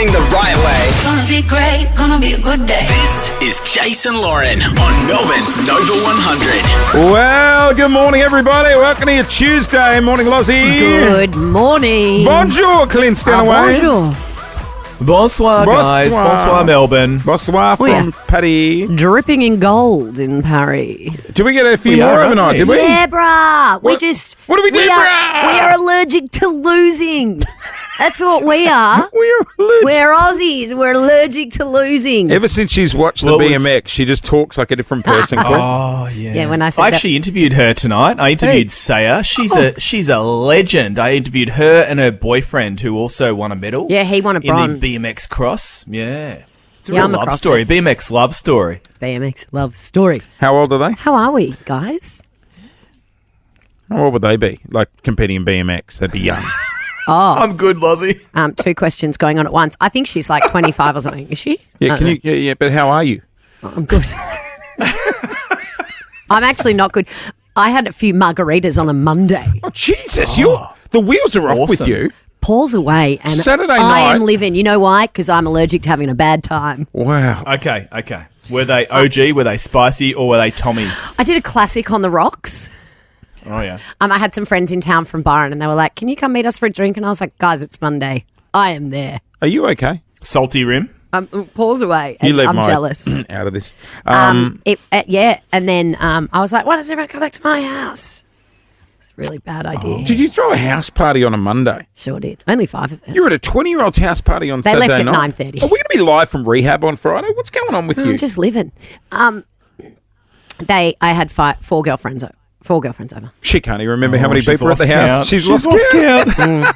listening the right way. Gonna be great, gonna be a good day. This is Jason Lauren on Melbourne's Nova 100. Well, good morning, everybody. Welcome to your Tuesday. Morning, Lozzie. Good morning. Bonjour, Clint Stanaway. Bonjour. Bonsoir, guys. Bonsoir, Melbourne. Bonsoir from yeah. Paris. Dripping in gold in Paris. Did we get a few We more are, overnight, aren't did we? Yeah, brah. What do we do, we brah? are allergic to losing. That's what we are. We're allergic. We're Aussies. We're allergic to losing. Ever since she's watched Well, the it was- BMX, she just talks like a different person. Clint. Oh, yeah. Yeah, when I said I that- actually interviewed her tonight. I interviewed Saya. She's a legend. I interviewed her and her boyfriend, who also won a medal. Yeah, he won a bronze. in the BMX cross. Yeah. It's a Yeah, real I'm a love crosser. story. BMX love story. BMX love story. How old are they? How are we, guys? How old would they be? Like competing in BMX, they'd be young. Oh, I'm good, Lozzie. two questions going on at once. I think she's like 25 or something. Is she? Yeah, I can don't you? Yeah, but how are you? know. I'm good. I'm actually not good. I had a few margaritas on a Monday. Oh Jesus, the wheels are off with Awesome. you. Paul's away, and Saturday I night- am living. You know why? Because I'm allergic to having a bad time. Wow. Okay. Were they OG? Were they spicy? Or were they Tommies? I did a classic on the rocks. Oh, yeah. I had some friends in town from Byron, and they were like, "Can you come meet us for a drink?" And I was like, "Guys, it's Monday. I am there." Are you okay? Salty rim? Paul's away. You And leave I'm my jealous. out of this. Yeah, and then I was like, "Why does everyone come back to my house?" It's a really bad idea. Did you throw a house party on a Monday? Sure did. Only 5 of us. You were at a 20-year-old's house party on They Saturday left at night. 9:30. Are we going to be live from rehab on Friday? What's going on with you? I'm just living. I had 4 girlfriends over. 4 girlfriends over. She can't even remember how many she's people were at the lost house. count. She's lost count.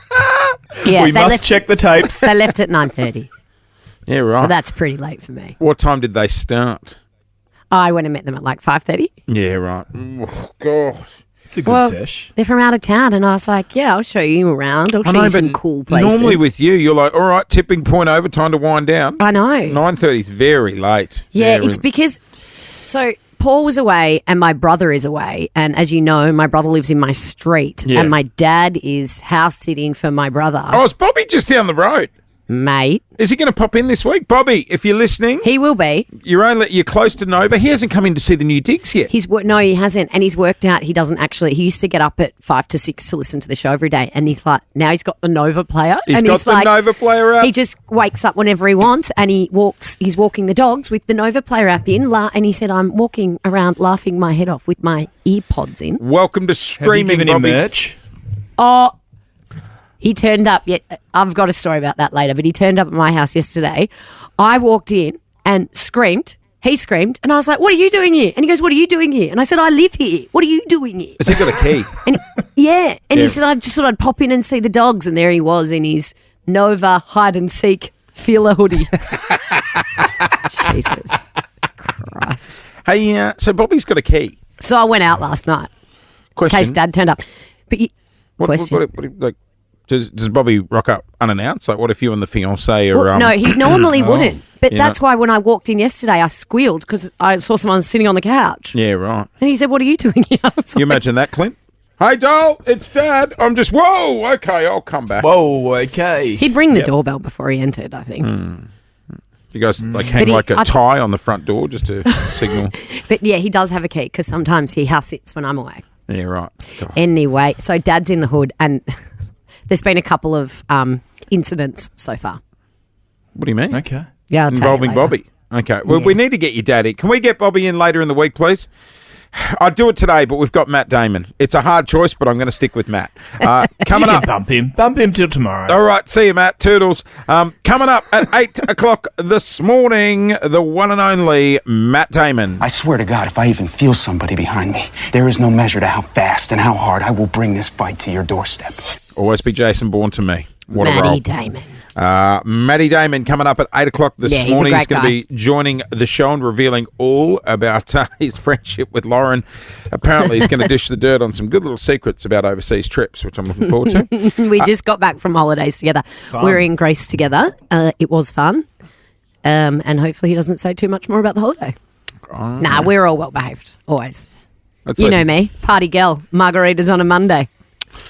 Yeah, We they must left, check the tapes. They left at 9:30. Yeah, right. But that's pretty late for me. What time did they start? I went and met them at like 5:30. Yeah, right. Oh, God. It's a good Well, sesh. they're from out of town, and I was like, "Yeah, I'll show you around. I'll show you some cool places." normally with you, you're like, all right, tipping point over, time to wind down. I know. 9:30 is very late. Yeah, Very- it's because Paul was away and my brother is away, and as you know, my brother lives in my street, Yeah. and my dad is house sitting for my brother. Oh, is Bobby just down the road? Mate, Is he going to pop in this week? Bobby, if you're listening, he will be. you're close to Nova. He hasn't come in to see the new digs yet. No, he hasn't, and he's worked out. He doesn't actually. He used to get up at 5 to 6 to listen to the show every day, and he's like, now he's got the Nova player. He's got the Nova player out. He just wakes up whenever he wants, and he's walking the dogs with the Nova player app in. And he said, "I'm walking around laughing my head off with my ear pods in." Welcome to Have you streaming, given him Bobby. merch? Oh, he turned up. I've got a story about that later, but he turned up at my house yesterday. I walked in and screamed. He screamed, and I was like, "What are you doing here?" And he goes, "What are you doing here?" And I said, "I live here. What are you doing here?" Has he got a key? And Yeah. he said, "I just thought I'd pop in and see the dogs." And there he was in his Nova hide and seek feeler hoodie. Jesus Christ! Hey, so Bobby's got a key. So I went out last night in Question. case Dad turned up. But question. Like, does Bobby rock up unannounced? Like, what if you and the fiancé are... Well, no, he normally Oh, wouldn't. But you that's know. why when I walked in yesterday, I squealed because I saw someone sitting on the couch. Yeah, right. And he said, "What are you doing here?" I was You like, imagine that, Clint? Hey, doll, it's Dad. I'm just... Whoa, okay, I'll come back. Whoa, okay. He'd ring the doorbell before he entered, I think. You guys hang But like a I- tie on the front door just to signal. But yeah, he does have a key because sometimes he house sits when I'm away. Yeah, right. God. Anyway, so Dad's in the hood and there's been a couple of incidents so far. What do you mean? Okay. Yeah, I'll tell you Involving later. Bobby. Okay. Well, Yeah. we need to get your dad in. Can we get Bobby in later in the week, please? I'd do it today, but we've got Matt Damon. It's a hard choice, but I'm going to stick with Matt. Coming You up. can bump him till tomorrow. All right, see you, Matt. Toodles. Coming up at 8 o'clock this morning, the one and only Matt Damon. I swear to God, if I even feel somebody behind me, there is no measure to how fast and how hard I will bring this fight to your doorstep. Always be Jason Bourne to me. What a Matty role. Damon. Matty Damon coming up at 8 o'clock this Yeah, he's a morning. He's great going to be joining the show and revealing all about his friendship with Lauren. Apparently, he's going to dish the dirt on some good little secrets about overseas trips, which I'm looking forward to. We just got back from holidays together. Fun. We were in Greece together. It was fun. And hopefully he doesn't say too much more about the holiday. Nah, we're all well behaved, always. That's You like- know me, party girl, margaritas on a Monday.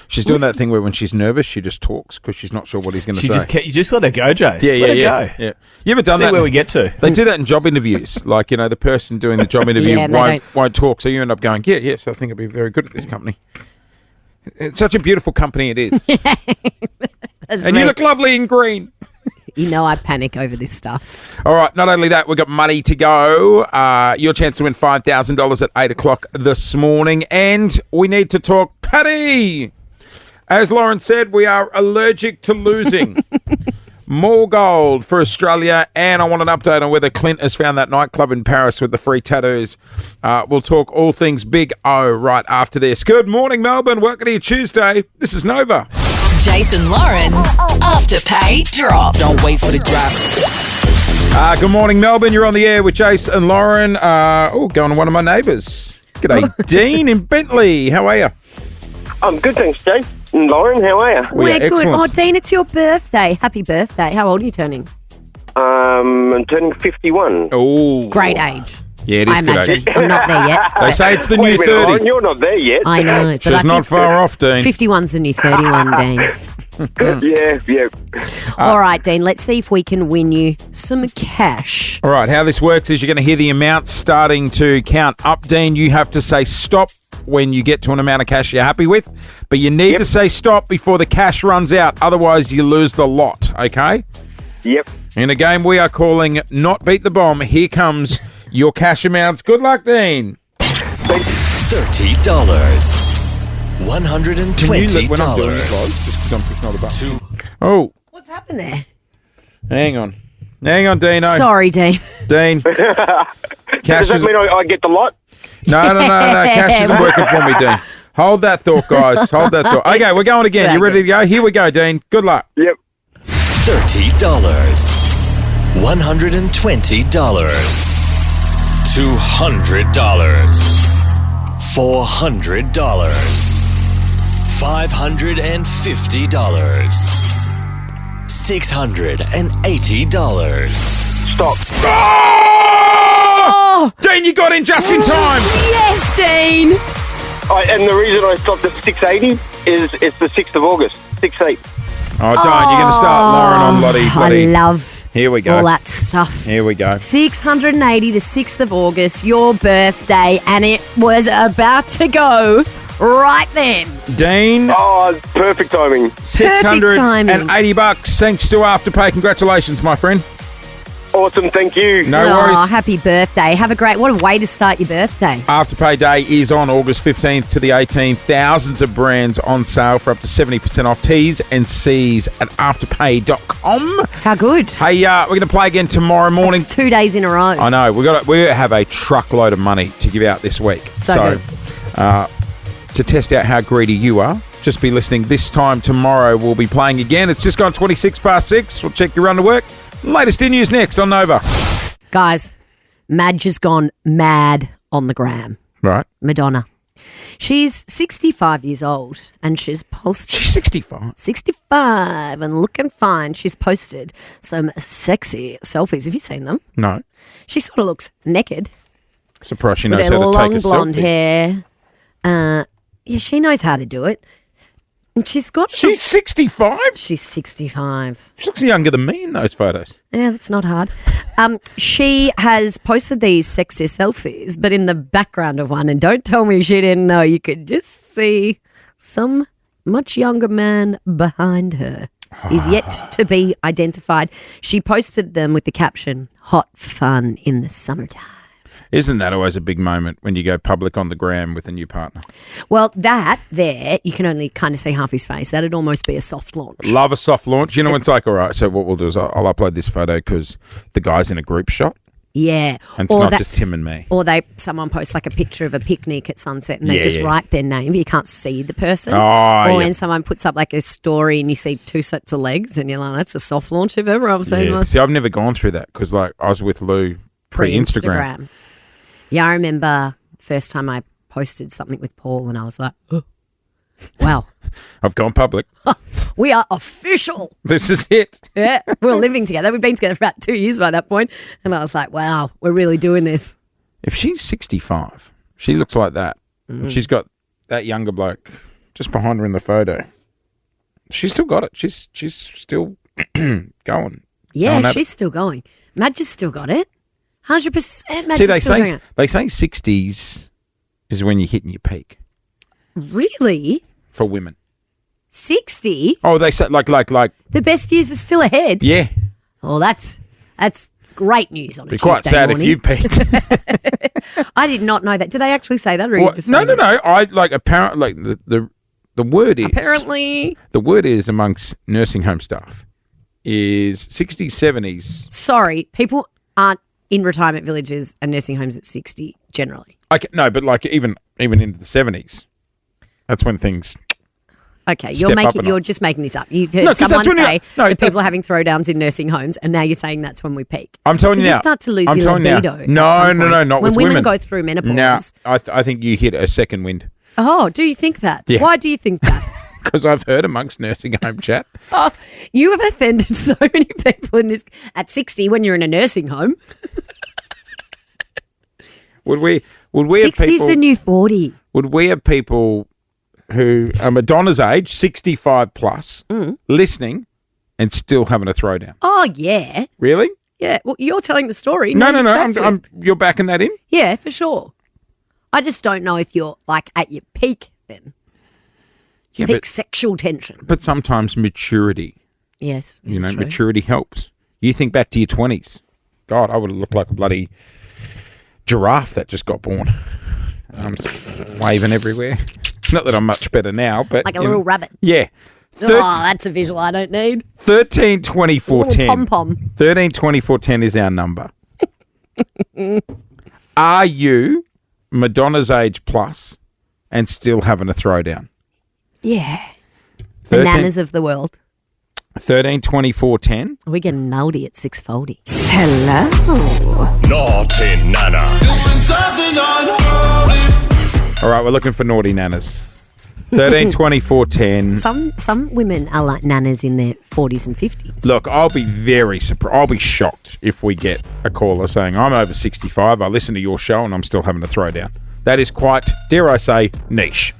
She's doing that thing where when she's nervous, she just talks because she's not sure what he's going to say. You just let her go, Jace. Yeah, let her yeah. go. You ever done See that? where we get to. They do that in job interviews. Like, the person doing the job interview Yeah, won't talk, so you end up going, yes, I think I'd be very good at this company. It's such a beautiful company it is. And you look lovely in green. You know I panic over this stuff. All right, not only that, we've got money to go. Your chance to win $5,000 at 8 o'clock this morning. And we need to talk Paddy. As Lauren said, we are allergic to losing. More gold for Australia. And I want an update on whether Clint has found that nightclub in Paris with the free tattoos. We'll talk all things Big O right after this. Good morning, Melbourne. Welcome to your Tuesday. This is Nova. Jason Lauren's Afterpay Drop. Don't wait for the drop. Good morning, Melbourne. You're on the air with Jace and Lauren. Going to one of my neighbours. G'day, Dean in Bentley. How are you? I'm good, thanks, Jace. And Lauren, how are you? We're good. excellent. Oh, Dean, it's your birthday. Happy birthday. How old are you turning? I'm turning 51. Oh, Great age. Yeah, it I is good imagine. age. I'm not there yet. They say it's the Wait new a minute, Lauren, 30. you're not there yet. I know. But She's I not think far off, Dean. 51's the new 31, Dean. Yeah. All right, Dean, let's see if we can win you some cash. All right, how this works is you're going to hear the amount starting to count up, Dean. You have to say stop when you get to an amount of cash you're happy with, but you need to say stop before the cash runs out. Otherwise, you lose the lot, okay? Yep. In a game we are calling Not Beat the Bomb, here comes your cash amounts. Good luck, Dean. $30. $120. We're not doing this, guys, just because I'm pushing all the buttons. Oh, What's happened there? hang on. Hang on, Dino. Sorry, Dean. Dean. Does Cash that is... mean I get the lot? No. Cash isn't working for me, Dean. Hold that thought, guys. Hold that thought. Okay, we're going again. You ready to go? Here we go, Dean. Good luck. Yep. $30. $120. $200. $400. $550. $680. Stop. Oh! Dean, you got in just in time. Yes, Dean. And the reason I stopped at 680 is it's the 6th of August. 6-8. Oh, Diane, you're going to start Lauren on bloody. I love Here we go. all that stuff. Here we go. 680, the 6th of August, your birthday, and it was about to go right then. Dean, Oh, perfect timing. $680. Thanks to Afterpay. Congratulations, my friend. Awesome, thank you. No worries. Happy birthday. Have a great, what a way to start your birthday. Afterpay Day is on August 15th to the 18th. Thousands of brands on sale for up to 70% off. T's and C's at afterpay.com. How good. Hey, we're going to play again tomorrow morning. It's 2 days in a row. I know. We have a truckload of money to give out this week. So to test out how greedy you are, just be listening this time tomorrow. We'll be playing again. It's just gone 26 past 6. We'll check your run to work. Latest in news next on Nova. Guys, Madge has gone mad on the gram. Right. Madonna. She's 65 years old and she's posted... She's 65. 65 and looking fine. She's posted some sexy selfies. Have you seen them? No. She sort of looks naked. Surprised she With knows her how to long take a blonde selfie. hair. Yeah, she knows how to do it. And she's got... She's 65? She's 65. She looks younger than me in those photos. Yeah, that's not hard. She has posted these sexy selfies, but in the background of one, and don't tell me she didn't know, you could just see some much younger man behind her. He's yet to be identified. She posted them with the caption, "Hot fun in the summertime." Isn't that always a big moment when you go public on the gram with a new partner? Well, that there, you can only kind of see half his face. That'd almost be a soft launch. Love a soft launch. You know, it's like, all right, so what we'll do is I'll upload this photo because the guy's in a group shot. Yeah. And it's not just him and me. Or someone posts like a picture of a picnic at sunset and they just write their name. You can't see the person. Or when someone puts up like a story and you see two sets of legs and you're like, that's a soft launch if ever I've seen one. See, I've never gone through that because like I was with Lou pre-Instagram. Yeah, I remember first time I posted something with Paul and I was like, oh, wow. I've gone public. We are official. This is it. Yeah, we're living together. We've been together for about 2 years by that point. And I was like, wow, we're really doing this. If she's 65, she looks like that. She's got that younger bloke just behind her in the photo. She's still got it. She's still going. Yeah, Going at she's still going. Madge has still got it. 100% Madge See, is still doing it. they say 60s is when you're hitting your peak Really? for women. 60? Oh, they say like The best years are still ahead. yeah. Oh, that's great news on a Be Tuesday quite sad morning. if you peaked. I did not know that. Did they actually say that? Or are you Well, just no. saying it? I like apparently the word is Apparently. the word is amongst nursing home staff is 60s, 70s. Sorry, people aren't in retirement villages and nursing homes at 60 generally. No, but like even into the 70s. That's when things. Okay, Step up a you're notch. just making this up. You've heard 'cause that's someone when you- say no, that people that's- are having throwdowns in nursing homes, and now you're saying that's when we peak. I'm telling you Does now. it start to lose I'm your telling you now. libido? at No, some no, point? not when with women women. go through menopause. Now, I think you hit a second wind Oh, do you think that? Yeah. Why do you think that? because I've heard amongst nursing home chat. Oh, you have offended so many people in this at 60 when you're in a nursing home. Would we have 60 is people? the new 40. Would we have people who are Madonna's age, 65 plus, listening and still having a throwdown? Oh, yeah. Really? Yeah. Well, you're telling the story. No. you've backflipped. You're backing that in. Yeah, for sure. I just don't know if you're like at your peak then. Yeah, Peak sexual tension. but sometimes maturity. Yes. This is true. Maturity helps. You think back to your 20s. God, I would have looked like a bloody giraffe that just got born. I'm waving everywhere. Not that I'm much better now, but Like a little rabbit. Yeah. Oh, that's a visual I don't need. 13 24 Little 10. pom-pom. 13 24 10 is our number. Are you Madonna's age plus and still having a throwdown? Yeah. The 13 nanas of the world. 13 24 10. We get an oldie at 640. Naughty Nana. All right, we're looking for naughty nanas. 13 24 10. Some women are like nanas in their 40s and 50s. Look, I'll be very surprised. I'll be shocked if we get a caller saying, I'm over 65, I listen to your show and I'm still having a throwdown. That is quite, dare I say, niche.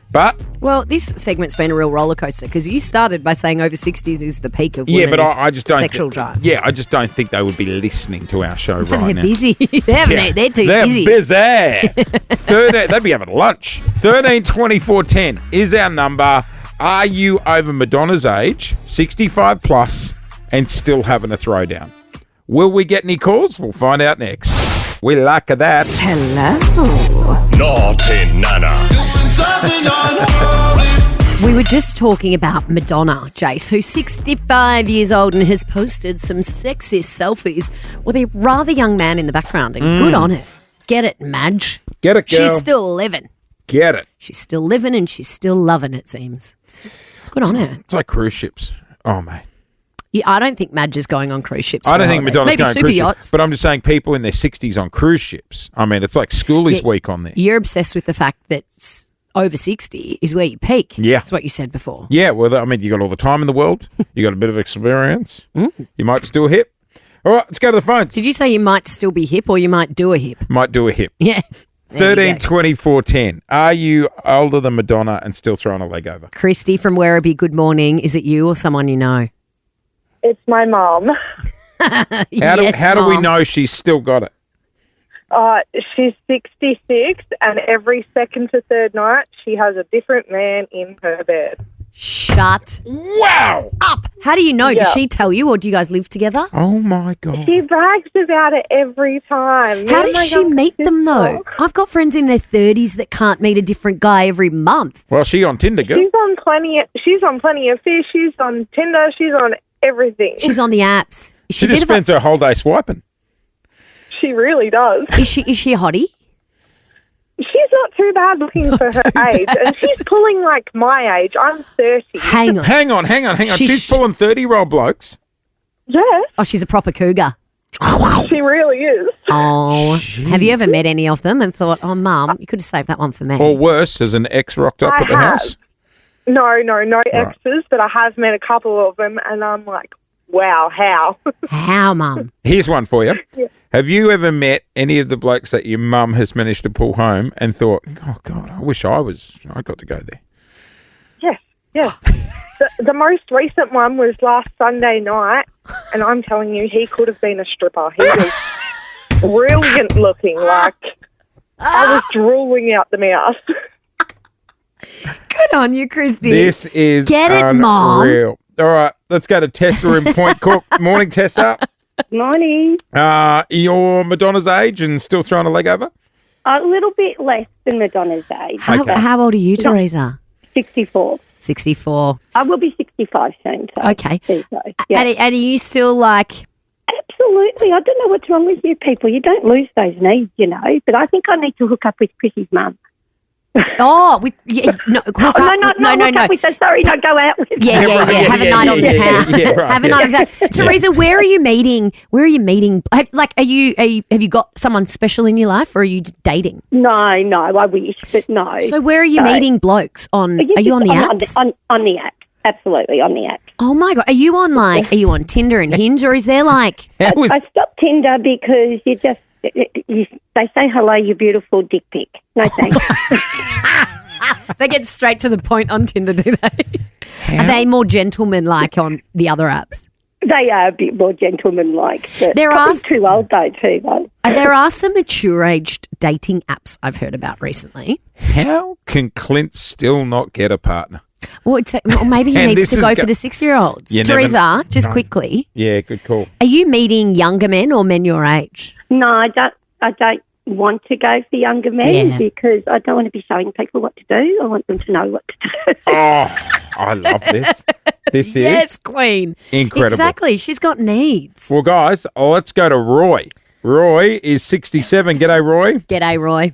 But Well, this segment's been a real roller coaster because you started by saying over 60s is the peak of yeah, women's but I just don't sexual drive. Yeah, I just don't think they would be listening to our show But right they're now. busy. They're too busy. They're busy. 13, they'd be having lunch. 13 24 10 is our number. Are you over Madonna's age, 65 plus, and still having a throwdown? Will we get any calls? We'll find out next. We like that. Naughty Nana. We were just talking about Madonna, Jace, who's 65 years old and has posted some sexy selfies with a rather young man in the background. And good on her. Get it, Madge. Get it, girl. She's still living. Get it. She's still living and she's still loving, it seems. Good on her. It's like cruise ships. Oh, mate. Yeah, I don't think Madge is going on cruise ships. I for don't think holidays. Madonna's Maybe going super cruise ships, yachts. but I'm just saying people in their 60s on cruise ships. I mean, it's like schoolies Yeah. week on there. You're obsessed with the fact that over 60 is where you peak. Yeah. That's what you said before. Yeah, well, I mean, you got all the time in the world. You got a bit of experience. You might just do a hip. All right, let's go to the phones. Did you say you might still be hip or you might do a hip? Might do a hip. Yeah. There you 13 go. 24 10. Are you older than Madonna and still throwing a leg over? Christy from Werribee, good morning. Is it you or someone you know? It's my mum. How Yes, do we Mom. know she's still got it? She's 66, and every second to third night, she has a different man in her bed. Shut Wow! up. How do you know? Yeah. Does she tell you or do you guys live together? Oh, my God. She brags about it every time. How Me and my does she younger meet them though? sister, I've got friends in their 30s that can't meet a different guy every month. Well, she on Tinder, girl. She's on plenty of fish. She's on Tinder. She's on everything. She's on the apps. Is She a just bit of a- spends her whole day swiping. She really does. Is she a hottie? She's not too bad looking for her age, and she's pulling like my age. I'm 30. Hang on. Hang on. She's pulling 30-year-old blokes. Yes, Oh, she's a proper cougar. she really is. Oh, have you ever met any of them and thought, oh, Mum, you could have saved that one for me? Or worse, has an ex rocked up I at the have. house? No exes, but I have met a couple of them, and I'm like, wow, how? How, Mum? Here's one for you. Have you ever met any of the blokes that your mum has managed to pull home and thought, oh, God, I wish I got to go there? Yeah. The most recent one was last Sunday night, and I'm telling you, he could have been a stripper. He was brilliant looking, like I was drooling out the mouth. Good on you, Christy. This is Get it, Mom. unreal. All right, let's go to Tessa in Point Cook. Morning, Tessa. Morning. You're Madonna's age and still throwing a leg over? A little bit less than Madonna's age. How old are you, Teresa? 64. 64. I will be 65 soon. So Okay. there you go. Yeah. And are you still like... Absolutely. I don't know what's wrong with you people. You don't lose those needs, you know. But I think I need to hook up with Chrissy's mum. Oh, with... no, hook up, no. With her. Sorry, no, go out with her. Yeah. Have a night on the town. Have a night on the town. Teresa, where are you meeting? Have you got someone special in your life, or are you dating? No, I wish, but no. So where are you meeting blokes on? Are you on the apps? On the app. Absolutely, on the app. Oh my God. Are you on Tinder and Hinge, or is there like... I stopped Tinder because they say hello, you beautiful dick pic. No thanks. They get straight to the point on Tinder, do they? Are they more gentleman-like on the other apps? They are a bit more gentleman-like. But There are too old though, too. Though. There are some mature-aged dating apps I've heard about recently. How can Clint still not get a partner? Well, maybe he And needs this to go is for the 6-year-olds. You never Teresa, just quickly, Yeah, good call. are you meeting younger men or men your age? No, I don't want to go for younger men Yeah. because I don't want to be showing people what to do. I want them to know what to do. Oh, I love this. This is Yes, Queen. incredible. Exactly. She's got needs. Well, guys, let's go to Roy. Roy is 67. G'day, Roy. G'day, Roy.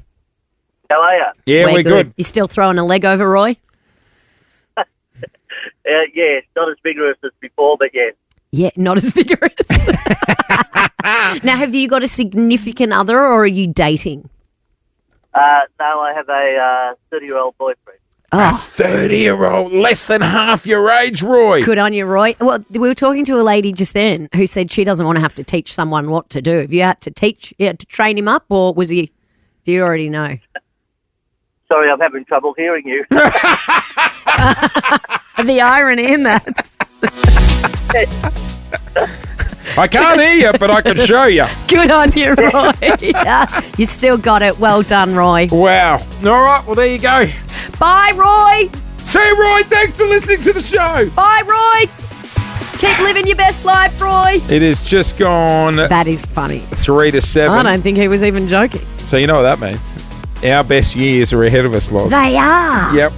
How are you? Yeah, we're good. You still throwing a leg over, Roy? Yeah, not as vigorous as before, but yeah. Yeah, not as vigorous. Now, have you got a significant other or are you dating? No, I have a 30-year-old boyfriend. Oh, 30-year-old, less than half your age, Roy. good on you, Roy. Well, we were talking to a lady just then who said she doesn't want to have to teach someone what to do. Have you had to train him up, or do you already know? Sorry, I'm having trouble hearing you. The irony in that. I can't hear you, but I can show you. Good on you, Roy. You still got it. Well done, Roy. Wow. All right, well, there you go. Bye, Roy. See you, Roy. Thanks for listening to the show. Bye, Roy. Keep living your best life, Roy. It is just gone That is funny. 3 to 7. I don't think he was even joking. So you know what that means. Our best years are ahead of us, Loz. They are. Yep.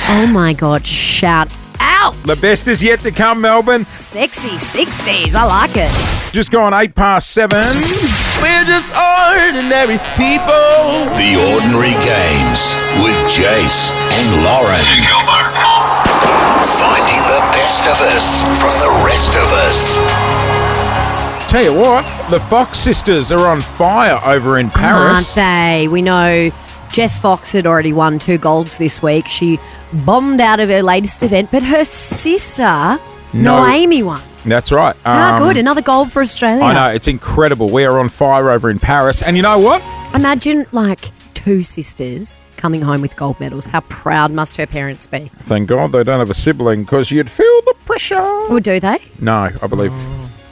Oh, my God. Shout out. The best is yet to come, Melbourne. Sexy 60s. I like it. Just gone 7:08. We're just ordinary people. The Ordinary Games with Jace and Lauren. Finding the best of us from the rest of us. Tell you what, the Fox sisters are on fire over in Paris. Aren't they? We know Jess Fox had already won 2 golds this week. She bombed out of her latest event, but her sister, Noemi, won. That's right. How good. Another gold for Australia. I know, it's incredible. We are on fire over in Paris. And you know what? Imagine, 2 sisters coming home with gold medals. How proud must her parents be? Thank God they don't have a sibling because you'd feel the pressure. Or do they? No,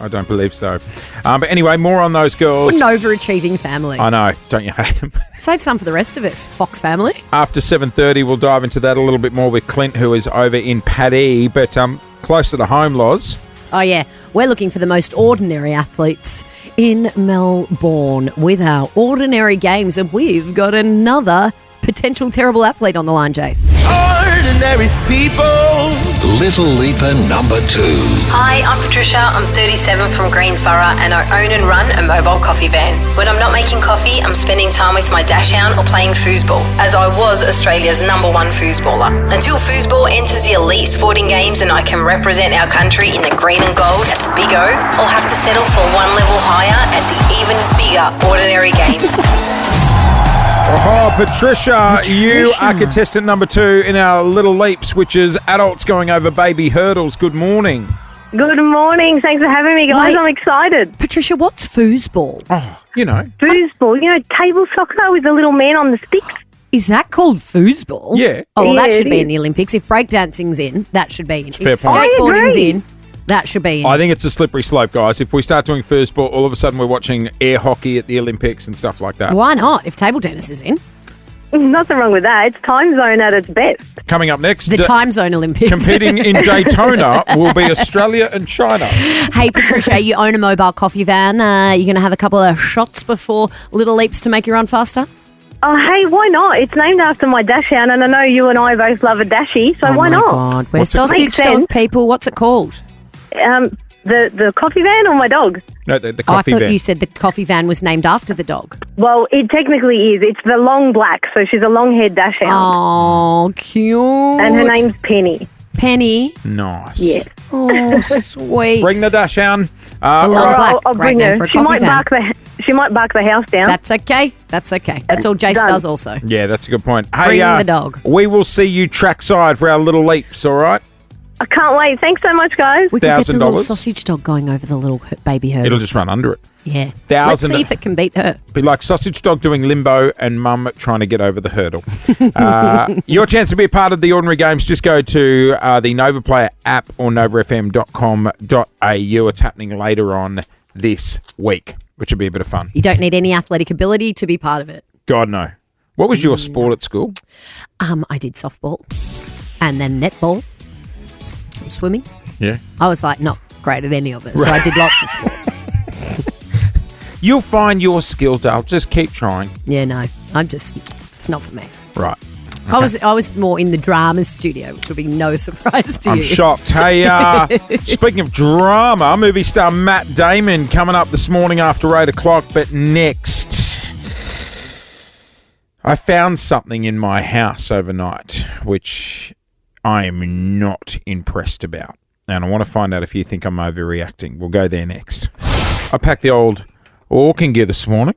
I don't believe so. But anyway, more on those girls. What an overachieving family. I know. Don't you hate them? Save some for the rest of us, Fox family. After 7:30, we'll dive into that a little bit more with Clint, who is over in Paddy. But closer to home, Loz. Oh, yeah. We're looking for the most ordinary athletes in Melbourne with our ordinary games. And we've got another potential terrible athlete on the line, Jace. Ordinary people. Little Leaper number 2. Hi, I'm Patricia. I'm 37 from Greensborough and I own and run a mobile coffee van. When I'm not making coffee, I'm spending time with my dachshund or playing foosball, as I was Australia's #1 foosballer. Until foosball enters the elite sporting games and I can represent our country in the green and gold at the Big O, I'll have to settle for one level higher at the even bigger ordinary games. Oh, Patricia, you are contestant number 2 in our Little Leaps, which is adults going over baby hurdles. Good morning. Good morning. Thanks for having me, guys. Wait. I'm excited. Patricia, what's foosball? Oh, you know. Foosball, table soccer with the little man on the sticks. Is that called foosball? Yeah. Oh, well, that Yeah, should it be in is. the Olympics. If breakdancing's in, that should be in. fair If point. I skateboarding's agree. in, that should be in. I think it's a slippery slope, guys. If we start doing foosball, all of a sudden we're watching air hockey at the Olympics and stuff like that. Why not? If table tennis is in. Nothing wrong with that. It's time zone at its best. Coming up next, The time zone Olympics. competing in Daytona will be Australia and China. Hey, Patricia, you own a mobile coffee van. You're going to have a couple of shots before Little Leaps to make you run faster? Oh, hey, why not? It's named after my dash hound, and I know you and I both love a dashie, so why not? God, we're What's it- sausage Makes dog sense. people. What's it called? The coffee van or my dog? No, the Oh, I coffee thought van. you said the coffee van was named after the dog. Well, it technically is. It's the long black, so she's a long-haired dash hound. Oh, cute. And her name's Penny. Penny. Nice. Yeah. Oh, sweet. Bring the dash hound. The All long right. black. I'll Great bring name her. for a She coffee might van. bark the house down. That's okay. That's okay. That's all Jace Done. does also. Yeah, that's a good point. Hey, Bring the dog. We will see you trackside for our Little Leaps, all right? I can't wait. Thanks so much, guys. We could get the little $1,000. sausage dog going over the little baby hurdles. It'll just run under it. Yeah. Let's see if it can beat her. Be like sausage dog doing limbo and mum trying to get over the hurdle. Your chance to be a part of the Ordinary Games, just go to the Nova Player app or novafm.com.au. It's happening later on this week, which will be a bit of fun. You don't need any athletic ability to be part of it. God, no. What was your sport at school? I did softball and then netball, some swimming. Yeah. I was like not great at any of it, so I did lots of sports. You'll find your skill, Dale. Just keep trying. Yeah, no, it's not for me. Right. I was more in the drama studio, which will be no surprise to I'm you. shocked. Hey, speaking of drama, movie star Matt Damon coming up this morning after 8 o'clock. But next, I found something in my house overnight, which I am not impressed about. And I want to find out if you think I'm overreacting. We'll go there next. I packed the old walking gear this morning.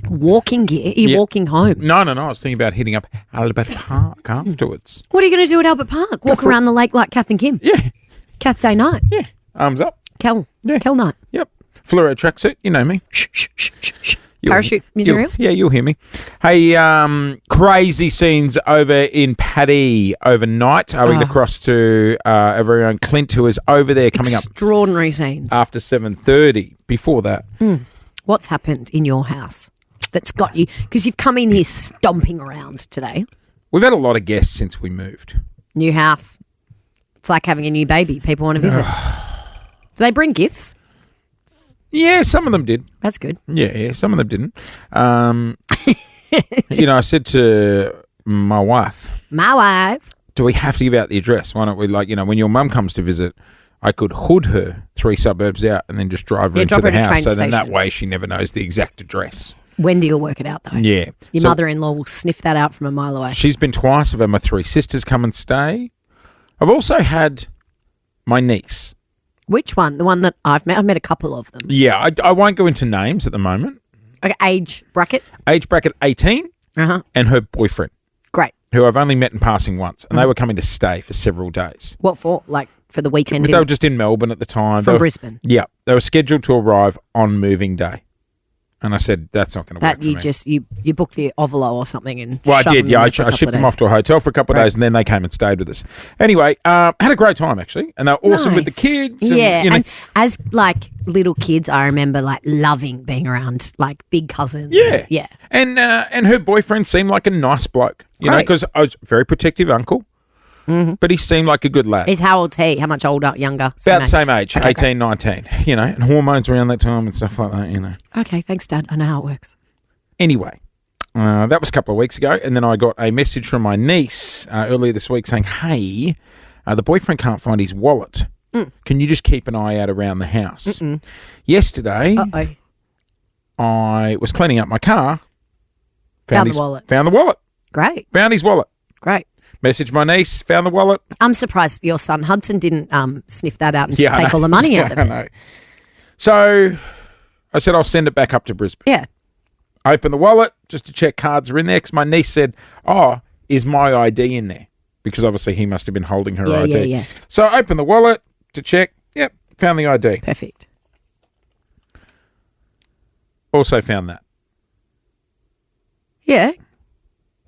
Walking gear? Are you walking home? No. I was thinking about hitting up Albert Park afterwards. What are you going to do at Albert Park? Walk around the lake like Kath and Kim? Yeah. Kath Day night? Yeah. Arms up. Kel night? Yep. Fluoro tracksuit. You know me. Shh. You'll- Parachute material? You'll hear me. Hey, crazy scenes over in Paddy overnight. Owing Oh. across to our very own Clint, who is over there coming up Extraordinary scenes. after 7:30. Before that, What's happened in your house that's got you? Because you've come in here stomping around today. we've had a lot of guests since we moved. New house. It's like having a new baby. People want to visit. Do they bring gifts? Yeah, some of them did. That's good. Yeah, some of them didn't. I said to my wife, My wife. do we have to give out the address? Why don't we, when your mum comes to visit, I could hood her 3 suburbs out and then just drive her into drop her the at a house. train So then that station. way she never knows the exact address. Wendy will work it out, though. Yeah. Your So mother-in-law will sniff that out from a mile away. she's been twice. I've had my 3 sisters come and stay. I've also had my niece. Which one? The one that I've met? I've met a couple of them. Yeah, I won't go into names at the moment. Okay, age bracket? Age bracket 18 Uh-huh. and her boyfriend, Great. who I've only met in passing once. And they were coming to stay for several days. What for? Like, for the weekend? But they were just in Melbourne at the time. From They were- Brisbane? Yeah. They were scheduled to arrive on moving day. And I said, that's not going to work That for you me. just, you booked the Ovolo or something and Well, I shoved did, them yeah. in I there for a couple shipped of them days. off to a hotel for a couple of Right. days, and then they came and stayed with us. Anyway, had a great time, actually. And they were awesome with the Nice. kids. And, Yeah, you know, and as like little kids, I remember like loving being around like big cousins. Yeah. Yeah. And her boyfriend seemed like a nice bloke, you know, Great. because I was a very protective uncle, but he seemed like a good lad. Is how old's he? How much older, younger? About the same age, Okay, 18, 19, you know, and hormones around that time and stuff like that, you know. Okay, thanks, Dad. I know how it works. Anyway, that was a couple of weeks ago, and then I got a message from my niece earlier this week saying, hey, the boyfriend can't find his wallet. Can you just keep an eye out around the house? Yesterday, Uh-oh. I was cleaning up my car. Found the wallet. Found the wallet. Great. Found his wallet. Great. Messaged my niece, found the wallet. I'm surprised your son Hudson didn't sniff that out and I take know. all the money out of I it. know. So I said, I'll send it back up to Brisbane. Yeah. I opened the wallet just to check cards are in there because my niece said, oh, is my ID in there? Because obviously he must have been holding her Yeah, ID. yeah, yeah. So I opened the wallet to check. Yep, found the ID. Perfect. Also found that. Yeah.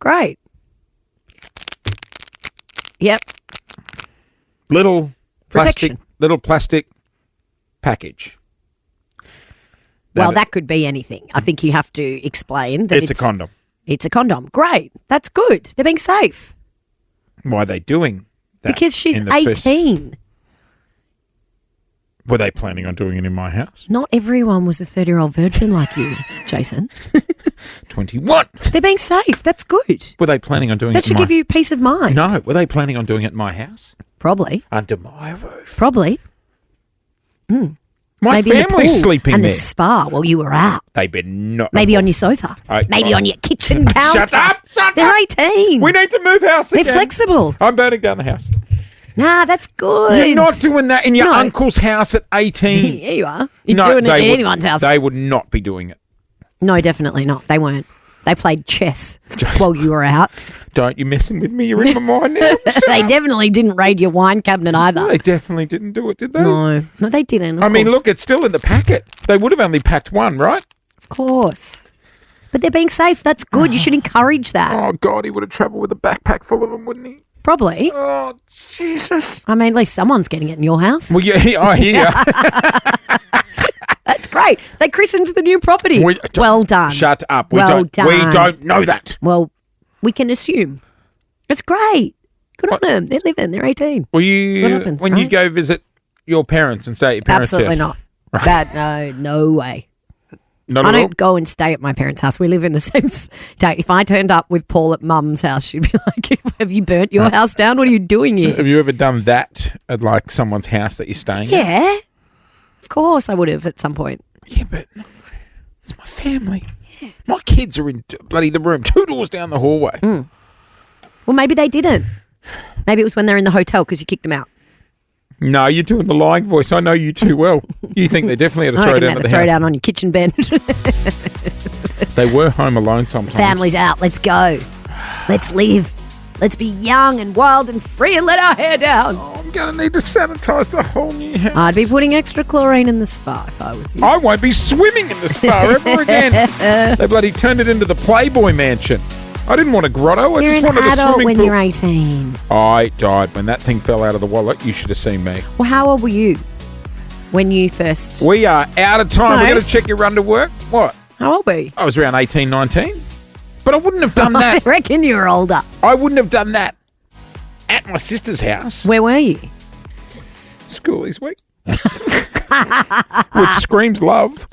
Great. Yep. Little Protection. plastic package. Well, that could be anything. I think you have to explain that It's a condom. It's a condom. Great. That's good. They're being safe. Why are they doing that? Because she's in the first- 18. Were they planning on doing it in my house? Not everyone was a 30-year-old virgin like you, Jason. 21. They're being safe. That's good. Were they planning on doing That it should in my... give you peace of mind. No, were they planning on doing it in my house? Probably. Under my roof. Probably. My Maybe in the family's pool sleeping and there. the spa while you were out. They better not. Maybe on your sofa. Maybe on your kitchen counter. Shut up! They're 18. We need to move house They're again. flexible. I'm burning down the house. Nah, that's good. You're not doing that in your No. uncle's house at 18. Yeah, you are. You're doing it in anyone's house. They would not be doing it. No, definitely not. They weren't. They played chess while you were out. Don't you messing with me? You're in my mind now. They definitely didn't raid your wine cabinet either. They definitely didn't do it, did they? No, they didn't. I mean, look, it's still in the packet. They would have only packed one, right? Of course. But they're being safe. That's good. You should encourage that. Oh, God, he would have travelled with a backpack full of them, wouldn't he? Probably. Oh, Jesus. I mean, at least someone's getting it in your house. Well, yeah, I hear. That's great. They christened the new property. Well done. Shut up. Well done. We don't know that. Well, we can assume. It's great. Good on them. They're living. They're 18. Well, you, That's what happens, when you right? go visit your parents and stay at your parents' Absolutely house? not. That no way. Not I at all? don't go and stay at my parents' house. We live in the same state. If I turned up with Paul at Mum's house, she'd be like, "Have you burnt your house down? What are you doing here?" Have you ever done that at like someone's house that you're staying at? Yeah, of course I would have at some point. Yeah, but it's my family. Yeah. My kids are in bloody the room 2 doors down the hallway. Well, maybe they didn't. Maybe it was when they're in the hotel because you kicked them out. No, you're doing the lying voice. I know you too well. You think they definitely had a I throw reckon down they at had the a throw house. down on your kitchen bench. They were home alone sometimes. Family's out. Let's go. Let's live. Let's be young and wild and free and let our hair down. I'm going to need to sanitise the whole new house. I'd be putting extra chlorine in the spa if I was you. I won't be swimming in the spa ever again. They bloody turned it into the Playboy Mansion. I didn't want a grotto. I You're just an wanted a adult swimming when pool. you're 18. I died when that thing fell out of the wallet. You should have seen me. Well, how old were you when you first... We are out of time. No. We're going to check your run to work. What? How old were you? I was around 18, 19. But I wouldn't have done that. I reckon you were older. I wouldn't have done that at my sister's house. Where were you? Schoolies week. Which screams love.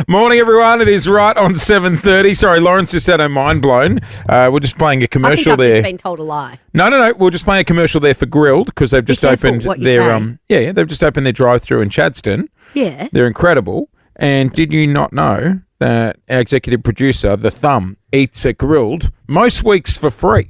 Morning, everyone. It is right on 7:30. Sorry, Lawrence just had her mind blown. We're just playing a commercial I think I've there. just been told a lie. No. We're just playing a commercial there for Grilled because they've just careful opened what you their say. they've just opened their drive-through in Chadstone. Yeah. They're incredible. And did you not know that our executive producer, the Thumb, eats at Grilled most weeks for free?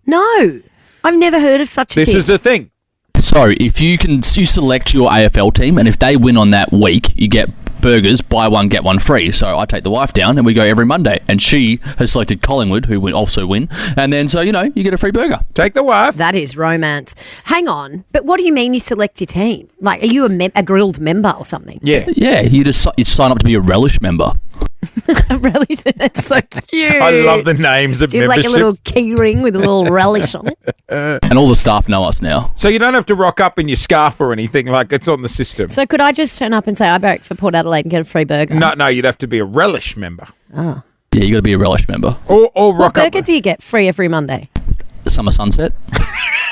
No. I've never heard of such a This thing. is a thing. So if you select your AFL team, and if they win on that week, you get burgers, buy one, get one free. So I take the wife down and we go every Monday. And she has selected Collingwood, who will also win. And then, so, you get a free burger. Take the wife. That is romance. Hang on. But what do you mean you select your team? Like, are you a Grilled member or something? Yeah. Yeah, you sign up to be a relish member. Really? That's so cute. I love the names of Do you have like a memberships. little key ring with a little relish on it? And all the staff know us now. So you don't have to rock up in your scarf or anything, like it's on the system. So could I just turn up and say I barrack for Port Adelaide and get a free burger? No, you'd have to be a relish member. Oh. Yeah, you got to be a relish member. Or What rock burger up. do you get free every Monday? The Summer Sunset.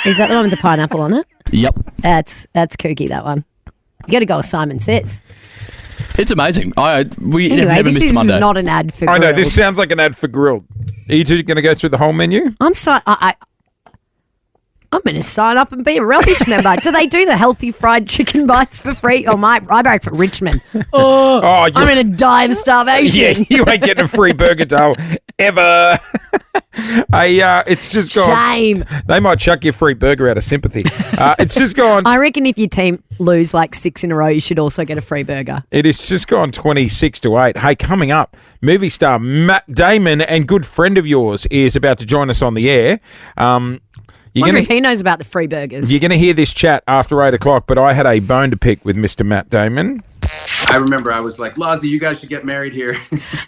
Is that the one with the pineapple on it? Yep. That's kooky, that one. You got to go with Simon Says. It's amazing. We Anyway, never this missed is a Monday. not an ad for I know, Grilled. this sounds like an ad for Grilled. Are you two going to go through the whole menu? I'm going to sign up and be a relish member. Do they do the healthy fried chicken bites for free? Oh, I barrack for Richmond. Oh, I'm going to die of starvation. Yeah, you ain't getting a free burger, Dale, ever. It's just gone. Shame. They might chuck your free burger out of sympathy. It's just gone. I reckon if your team lose like 6 in a row, you should also get a free burger. It is just gone 26-8. Hey, coming up, movie star Matt Damon and good friend of yours is about to join us on the air. I wonder if he knows about the free burgers. You're going to hear this chat after 8 o'clock, but I had a bone to pick with Mr. Matt Damon. I remember I was like, Lozzie, you guys should get married here.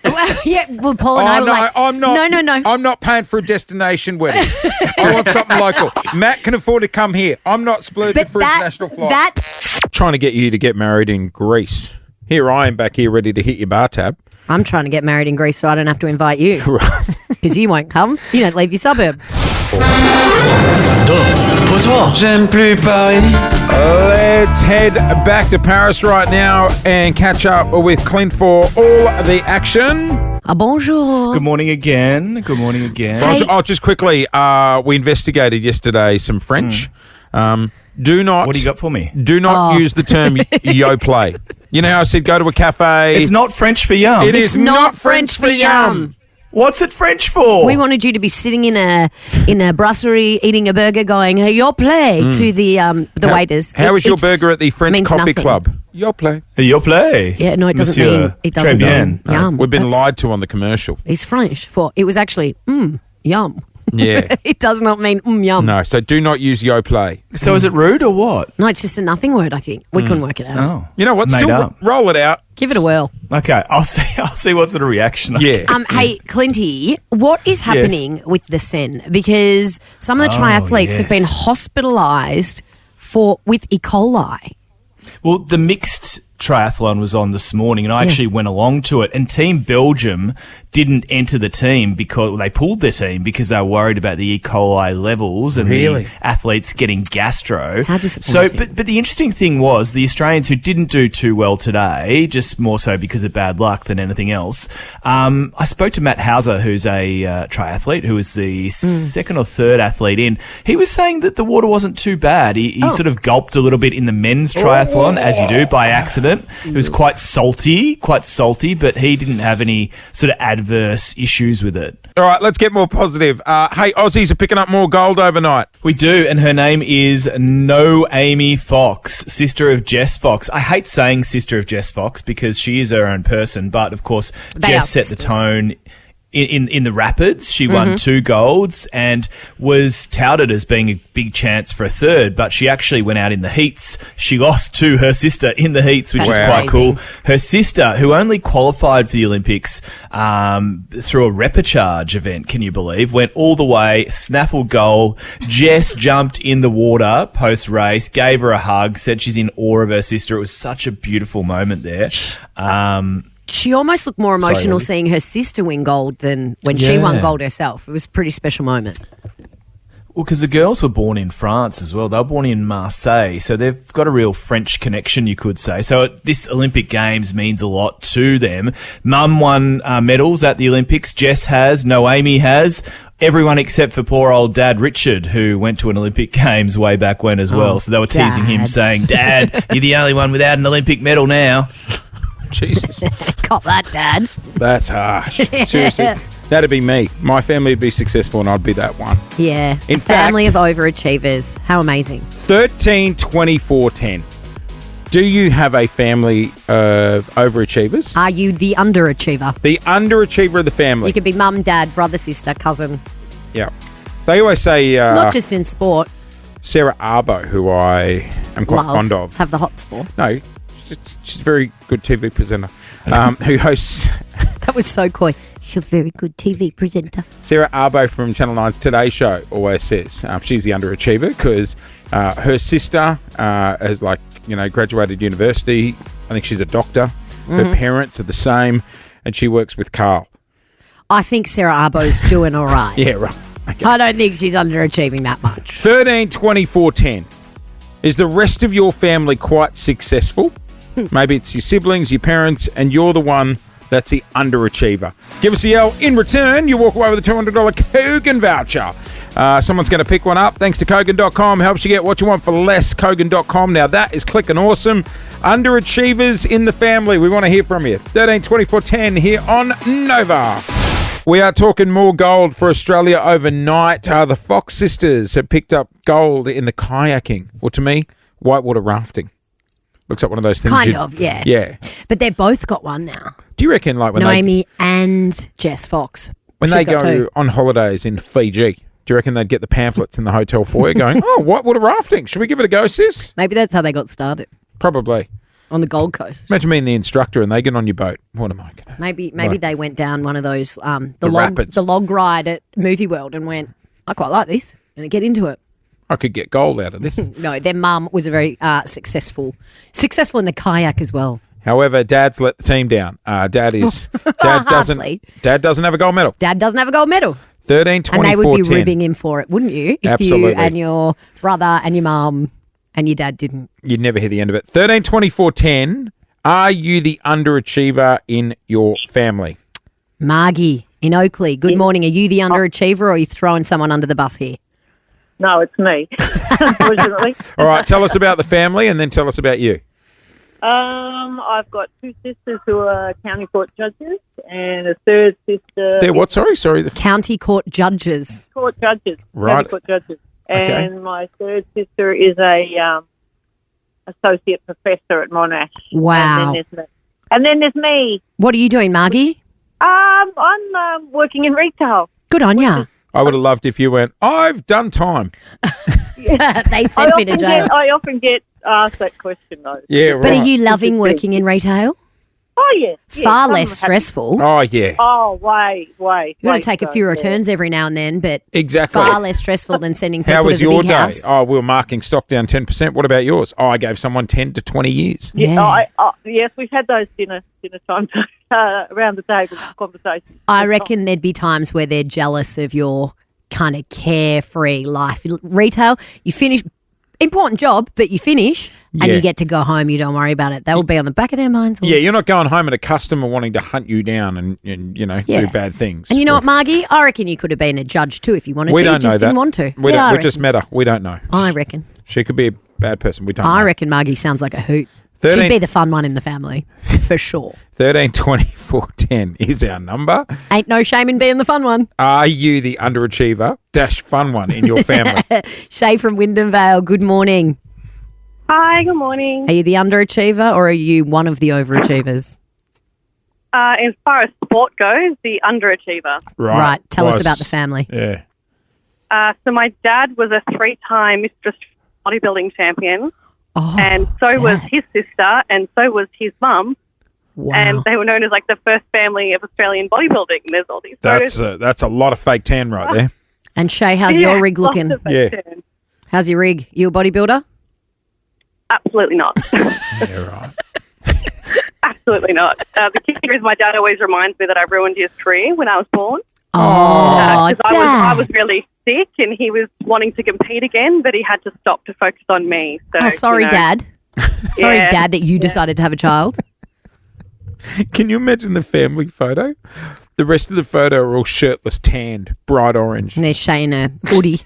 Well, yeah, well, Paul and I were like, I'm not. No. I'm not paying for a destination wedding. I want something local. Matt can afford to come here. I'm not splurging for international flights. Trying to get you to get married in Greece. Here I am back here ready to hit your bar tab. I'm trying to get married in Greece so I don't have to invite you. Because you won't come. You don't leave your suburb. J'aime plus Paris. Let's head back to Paris right now and catch up with Clint for all the action. Bonjour. Good morning again. Oh, just quickly, we investigated yesterday some French. Do not. What do you got for me? Do not use the term yo play. You know how I said go to a cafe? It's not French for yum. It is not French for yum. What's it French for? We wanted you to be sitting in a brasserie eating a burger going, hey, your play to the waiters. How is your burger at the French Coffee nothing. Club? Your play. Your play. Yeah, no, it doesn't Monsieur mean it doesn't Très mean bien. yum. We've been lied to on the commercial. It's French for it was actually yum. Yeah. It does not mean yum. No, so do not use yo play. So is it rude or what? No, it's just a nothing word, I think. We couldn't work it out. Oh. You know what? Made Still up. roll it out. Give it a whirl. Okay, I'll see what sort of reaction I Yeah. get. Hey, Clinty, what is happening with the Sen? Because some of the triathletes have been hospitalised with E. coli. Well, the mixed triathlon was on this morning and I actually went along to it, and Team Belgium didn't enter the team because they pulled their team because they were worried about the E. coli levels and the athletes getting gastro. How disappointing. So, but the interesting thing was the Australians who didn't do too well today, just more so because of bad luck than anything else. I spoke to Matt Hauser, who's a triathlete, who was the second or third athlete in. He was saying that the water wasn't too bad. He sort of gulped a little bit in the men's triathlon, as you do by accident. It was quite salty, but he didn't have any sort of adverse issues with it. All right, let's get more positive. Hey, Aussies are picking up more gold overnight. We do, and her name is Amy Fox, sister of Jess Fox. I hate saying sister of Jess Fox because she is her own person, but of course, Jess set the tone. In the Rapids, she won 2 golds and was touted as being a big chance for a third, but she actually went out in the heats. She lost to her sister in the heats, which is quite cool. Her sister, who only qualified for the Olympics through a repechage event, can you believe, went all the way, snaffled goal. Jess jumped in the water post-race, gave her a hug, said she's in awe of her sister. It was such a beautiful moment there. She almost looked more emotional seeing her sister win gold than when she won gold herself. It was a pretty special moment. Well, because the girls were born in France as well. They were born in Marseille, so they've got a real French connection, you could say. So this Olympic Games means a lot to them. Mum won medals at the Olympics. Jess has. Noemi has. Everyone except for poor old Dad Richard, who went to an Olympic Games way back when as well. So they were teasing him, saying, Dad, you're the only one without an Olympic medal now. Jesus. Cop that, Dad. That's harsh. Seriously. That'd be me. My family would be successful and I'd be that one. Yeah. In family fact, of overachievers. How amazing. 13, 24, 10. Do you have a family of overachievers? Are you the underachiever? The underachiever of the family. You could be mum, dad, brother, sister, cousin. Yeah. They always say... not just in sport. Sarah Arbo, who I am quite fond of. Have the hots for. No, she's a very good TV presenter who hosts... That was so coy. She's a very good TV presenter. Sarah Arbo from Channel 9's Today Show always says she's the underachiever because her sister has graduated university. I think she's a doctor. Her parents are the same and she works with Carl. I think Sarah Arbo's doing all right. Yeah, right. Okay. I don't think she's underachieving that much. 13, 24, 10. Is the rest of your family quite successful? Maybe it's your siblings, your parents, and you're the one that's the underachiever. Give us a yell. In return, you walk away with a $200 Kogan voucher. Someone's going to pick one up. Thanks to Kogan.com. Helps you get what you want for less. Kogan.com. Now that is clicking awesome. Underachievers in the family. We want to hear from you. 13, 24, 10 here on Nova. We are talking more gold for Australia overnight. The Fox sisters have picked up gold in the kayaking. Well, to me, whitewater rafting. Looks like one of those things. Kind of, yeah. Yeah. But they've both got one now. Do you reckon when Noemi and Jess Fox. When they go on holidays in Fiji, do you reckon they'd get the pamphlets in the hotel foyer going, whitewater rafting, should we give it a go, sis? Maybe that's how they got started. Probably. on the Gold Coast. Imagine being the instructor and they get on your boat. What am I going to... Maybe Like- they went down one of those the rapids. log ride at Movie World and went, I quite like this, and get into it. I could get gold out of this. No, their mum was a very successful in the kayak as well. However, Dad's let the team down. Dad doesn't have a gold medal. Dad doesn't have a gold medal. 13, 24, And they would be 10. ribbing him for it, wouldn't you? If Absolutely. you and your brother and your mum and your dad didn't. You'd never hear the end of it. 13, 24, 10. Are you the underachiever in your family? Margie in Oakley, good morning. Are you the underachiever or are you throwing someone under the bus here? No, it's me, unfortunately. All right, tell us about the family and then tell us about you. I've got two sisters who are county court judges and a third sister. They're what? Sorry. County court judges. Court judges. Right. County court judges. Okay. And my third sister is a associate professor at Monash. Wow. And then there's me. What are you doing, Margie? I'm working in retail. Good on ya. I would have loved if you went, I've done time. They sent me to jail. I often get asked that question, though. Yeah, right. But are you loving working in retail? Oh, yes. Far less stressful. Oh, yeah. Oh, way. You've got to take a few returns every now and then, but Exactly. far less stressful than sending people How to was the your big day? house. Oh, we were marking stock down 10%. What about yours? Oh, I gave someone 10 to 20 years. Yeah. Yes, we've had those dinner times around the table conversations. I reckon there'd be times where they're jealous of your kind of carefree life. Retail, you finish, important job, but you finish and Yeah. you get to go home. You don't worry about it. That will be on the back of their minds. all the Yeah, time. you're not going home at a customer wanting to hunt you down and do bad things. And you know what, Margie? I reckon you could have been a judge too if you wanted We to. don't You just know didn't that. want to. We, Yeah, I we just met her. We don't know. I reckon. She could be a bad person. We don't I know. reckon Margie sounds like a hoot. 13 She'd be the fun one in the family, for sure. 13, 24, 10 is our number. Ain't no shame in being the fun one. Are you the underachiever - fun one in your family? Shay from Wyndham Vale, good morning. Hi, good morning. Are you the underachiever or are you one of the overachievers? As far as sport goes, the underachiever. Right. Tell us about the family. Yeah. So my dad was a 3-time Mistress bodybuilding champion. Oh, and so was his sister, and so was his mum. Wow. And they were known as like the first family of Australian bodybuilding. There's all these photos. That's a lot of fake tan right there. And Shay, how's your rig looking? Yeah. How's your rig? You a bodybuilder? Absolutely not. Yeah, right. Absolutely not. The kicker is my dad always reminds me that I ruined his career when I was born. Oh, Dad. I was really sick and he was wanting to compete again, but he had to stop to focus on me. So, Oh, sorry, Dad. Sorry, Yeah. Dad, that you decided to have a child. Can you imagine the family photo? The rest of the photo are all shirtless, tanned, bright orange. And there's Shay in a hoodie,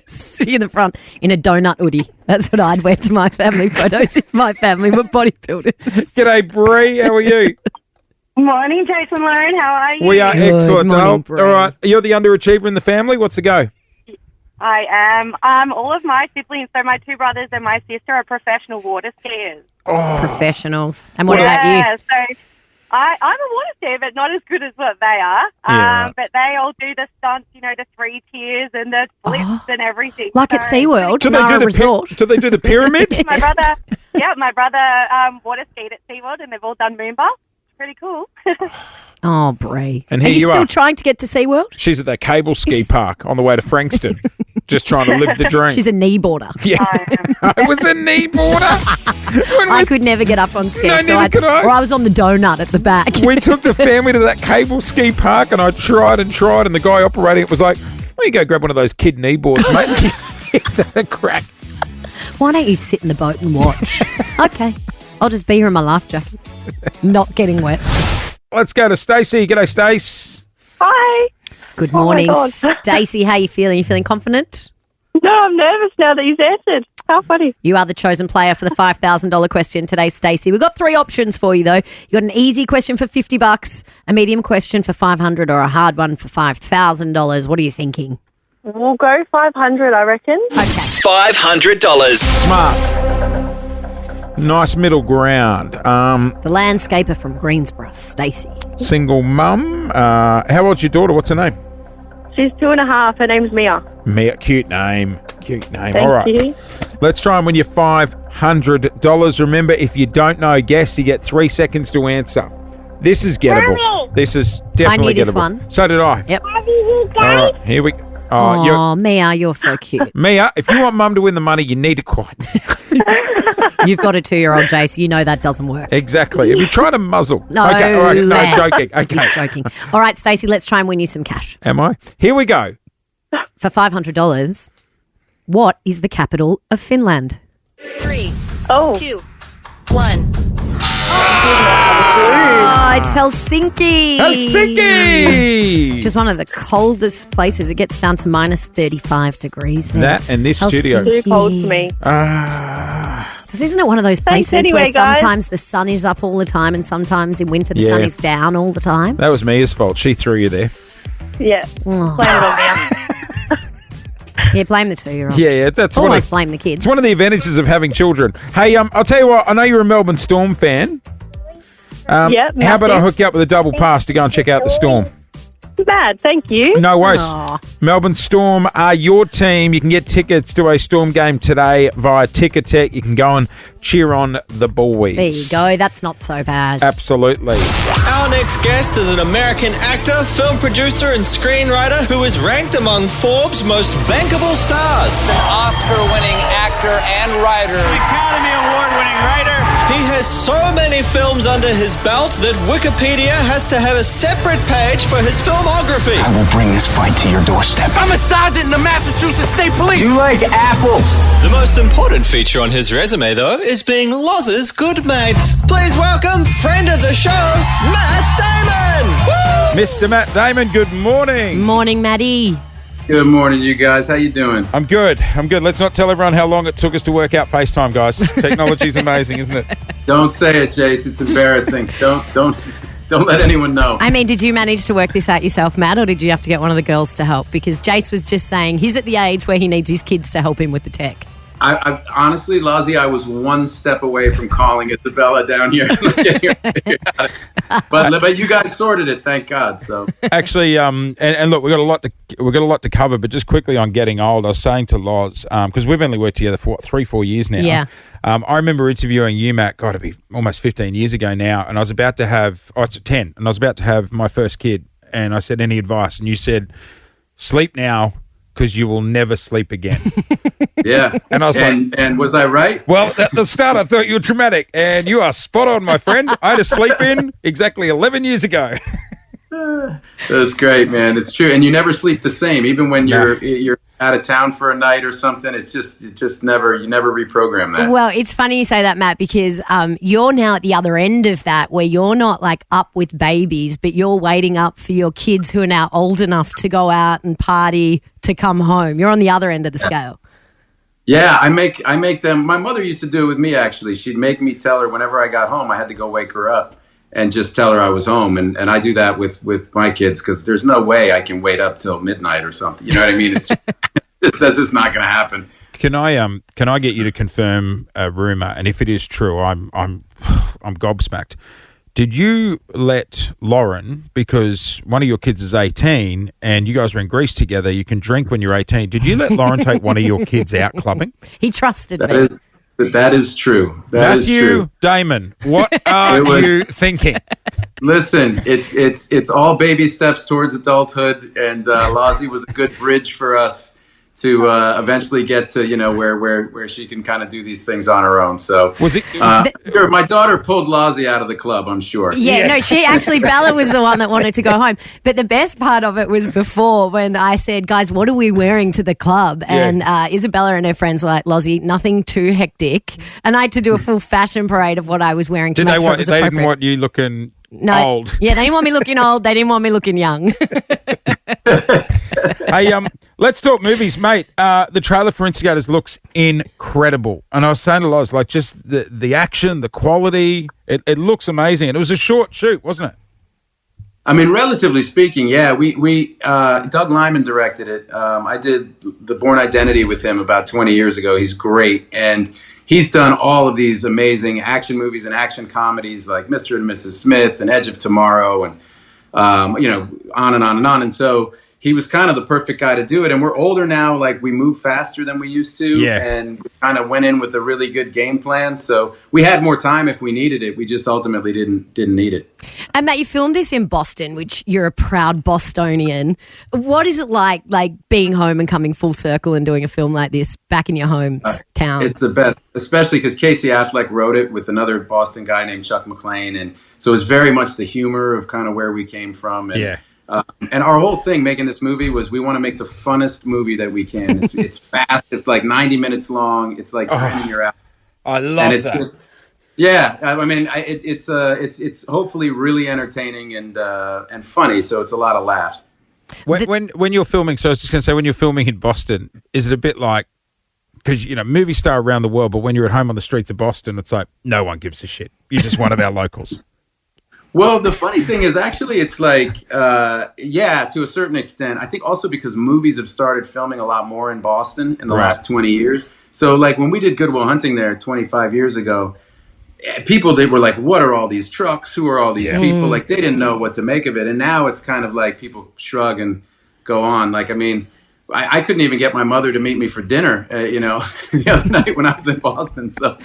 sitting in the front in a donut hoodie. That's what I'd wear to my family photos if my family were bodybuilders. G'day, Bree. How are you? Morning, Jason Lauren. How are you? We are Good excellent. morning, All Bree. right. You're the underachiever in the family. What's the go? I am. All of my siblings, so my 2 brothers and my sister, are professional water skiers. Oh, Professionals. And what about you? Yeah, so I'm a water skier, but not as good as what they are. Yeah, right. But they all do the stunts, the 3 tiers and the flips and everything. Like at SeaWorld, do they do Nara the Resort. do they do the pyramid? my brother water skied at SeaWorld and they've all done Moomba. It's pretty cool. Oh, Bree. And are here you you still are. trying to get to SeaWorld? She's at that cable ski park on the way to Frankston, just trying to live the dream. She's a knee boarder. Yeah, I was a knee boarder. I could never get up on skis. No, neither could I. Or I was on the donut at the back. We took the family to that cable ski park, and I tried, and the guy operating it was like, "Well, you go grab one of those kid knee boards, mate." The crack. Why don't you sit in the boat and watch? Okay. I'll just be here in my life jacket. Not getting wet. Let's go to Stacey. G'day, Stace. Hi. Good Oh my morning, God. Stacey. How you feeling? You feeling confident? No, I'm nervous now that you've answered. How funny. You are the chosen player for the $5,000 question today, Stacey. We've got 3 options for you, though. You got an easy question for $50, a medium question for $500, or a hard one for $5,000. What are you thinking? We'll go 500, I reckon. Okay. $500. Smart. Nice middle ground. The landscaper from Greensboro, Stacey. Single mum. How old's your daughter? What's her name? She's 2.5. Her name's Mia. Mia. Cute name. Cute name. Thank All right. you. Let's try and win you $500. Remember, if you don't know, guess, you get 3 seconds to answer. This is gettable. Mommy. This is definitely I knew gettable. this one. So did I. Yep. All right, here we go. Oh, Mia, you're so cute. Mia, if you want Mum to win the money, you need to quit. You've got a 2-year-old, Jace. You know that doesn't work. Exactly. If you try to muzzle. No. Okay, all right. No, joking. Okay. He's joking. All right, Stacey, let's try and win you some cash. Am I? Here we go. For $500, what is the capital of Finland? 3, Oh. 2, 1. Oh, it's Helsinki. Helsinki! Just one of the coldest places. It gets down to minus 35 degrees there. That and this studio. Too cold for me. Because isn't it one of those Thanks places anyway, where guys. sometimes the sun is up all the time and sometimes in winter the sun Yeah. is down all the time? That was Mia's fault. She threw you there. Yeah. Oh. Blame it on me. Yeah, blame the 2-year-old. Yeah, that's Always blame the kids. It's one of the advantages of having children. Hey, I'll tell you what. I know you're a Melbourne Storm fan. Yeah, How about I massive. hook you up with a double pass to go and check out the Storm? Bad, thank you. No worries. Aw. Melbourne Storm are your team. You can get tickets to a Storm game today via Ticketek. You can go and cheer on the Bullwies. There you go. That's not so bad. Absolutely. Our next guest is an American actor, film producer, and screenwriter who is ranked among Forbes' most bankable stars. An Oscar-winning actor and writer. Academy Award-winning writer. He has so many films under his belt that Wikipedia has to have a separate page for his filmography. I will bring this fight to your doorstep. I'm a sergeant in the Massachusetts State Police. You like apples? The most important feature on his resume, though, is being Loz's good mates. Please welcome friend of the show, Matt Damon. Woo! Mr. Matt Damon, good morning. Morning, Maddie. Good morning, you guys. How you doing? I'm good. Let's not tell everyone how long it took us to work out FaceTime, guys. Technology's amazing, isn't it? Don't say it, Jace. It's embarrassing. Don't let anyone know. I mean, did you manage to work this out yourself, Matt, or did you have to get one of the girls to help? Because Jace was just saying he's at the age where he needs his kids to help him with the tech. I honestly, Lozzie, I was one step away from calling Isabella down here. but you guys sorted it, thank God. So Actually, and look, we got a lot to cover. But just quickly on getting old, I was saying to Loz, because we've only worked together for 3-4 years now. Yeah. I remember interviewing you, Matt. God, it'd be almost 15 years ago now, and I was about to have it's 10, and I was about to have my first kid, and I said, any advice? And you said, sleep now, because you will never sleep again. yeah. And I was and was I right? Well, at the start, I thought you were dramatic, and you are spot on, my friend. I had a sleep in exactly 11 years ago. That's great, man. It's true, and you never sleep the same, even when you're out of town for a night or something. It just never reprogram that. Well, it's funny you say that, Matt, because you're now at the other end of that, where you're not like up with babies, but you're waiting up for your kids who are now old enough to go out and party to come home. You're on the other end of the scale. Yeah, I make them. My mother used to do it with me, actually. She'd make me tell her whenever I got home, I had to go wake her up and just tell her I was home. And I do that with my kids, because there's no way I can wait up till midnight or something. You know what I mean? It's that's just not going to happen. Can I get you to confirm a rumor? And if it is true, I'm gobsmacked. Did you let Lauren, because one of your kids is 18 and you guys were in Greece together, you can drink when you're 18. Did you let Lauren take one of your kids out clubbing? He trusted me. That is true. That is Matthew true. Damon, what are you thinking? Listen, it's all baby steps towards adulthood, and Lozzie was a good bridge for us to eventually get to where she can kind of do these things on her own. So was it? Sure, my daughter pulled Lozzie out of the club, I'm sure. Yeah, no, she actually, Bella was the one that wanted to go home. But the best part of it was before, when I said, guys, what are we wearing to the club? And Isabella and her friends were like, Lozzie, nothing too hectic. And I had to do a full fashion parade of what I was wearing to make sure it was appropriate. They didn't want you looking old. Yeah, they didn't want me looking old. They didn't want me looking young. Hey, let's talk movies, mate. The trailer for Instigators looks incredible. And I was saying to Loz, like, just the action, the quality, it looks amazing. And it was a short shoot, wasn't it? I mean, relatively speaking, yeah. We Doug Liman directed it. I did The Bourne Identity with him about 20 years ago. He's great. And he's done all of these amazing action movies and action comedies like Mr. and Mrs. Smith and Edge of Tomorrow and, on and on and on. And so he was kind of the perfect guy to do it. And we're older now, like we move faster than we used to. Yeah. And we kind of went in with a really good game plan. So we had more time if we needed it. We just ultimately didn't need it. And Matt, you filmed this in Boston, which you're a proud Bostonian. What is it like being home and coming full circle and doing a film like this back in your hometown? It's the best, especially because Casey Affleck wrote it with another Boston guy named Chuck McClane. And so it's very much the humor of kind of where we came from. And, Yeah. And our whole thing making this movie was we want to make the funnest movie that we can. It's fast. It's like 90 minutes long. It's like grinding your out. I love and it's that. Just, yeah, I mean, it's hopefully really entertaining and funny. So it's a lot of laughs. When you're filming, so I was just going to say, when you're filming in Boston, is it a bit like, because, movie star around the world, but when you're at home on the streets of Boston, it's like, no one gives a shit. You're just one of our locals. Well, the funny thing is actually it's like, yeah, to a certain extent. I think also because movies have started filming a lot more in Boston in the last 20 years. So like when we did Good Will Hunting there 25 years ago, people, they were like, what are all these trucks? Who are all these people? Like they didn't know what to make of it. And now it's kind of like people shrug and go on. Like, I mean, I couldn't even get my mother to meet me for dinner, the other night when I was in Boston. So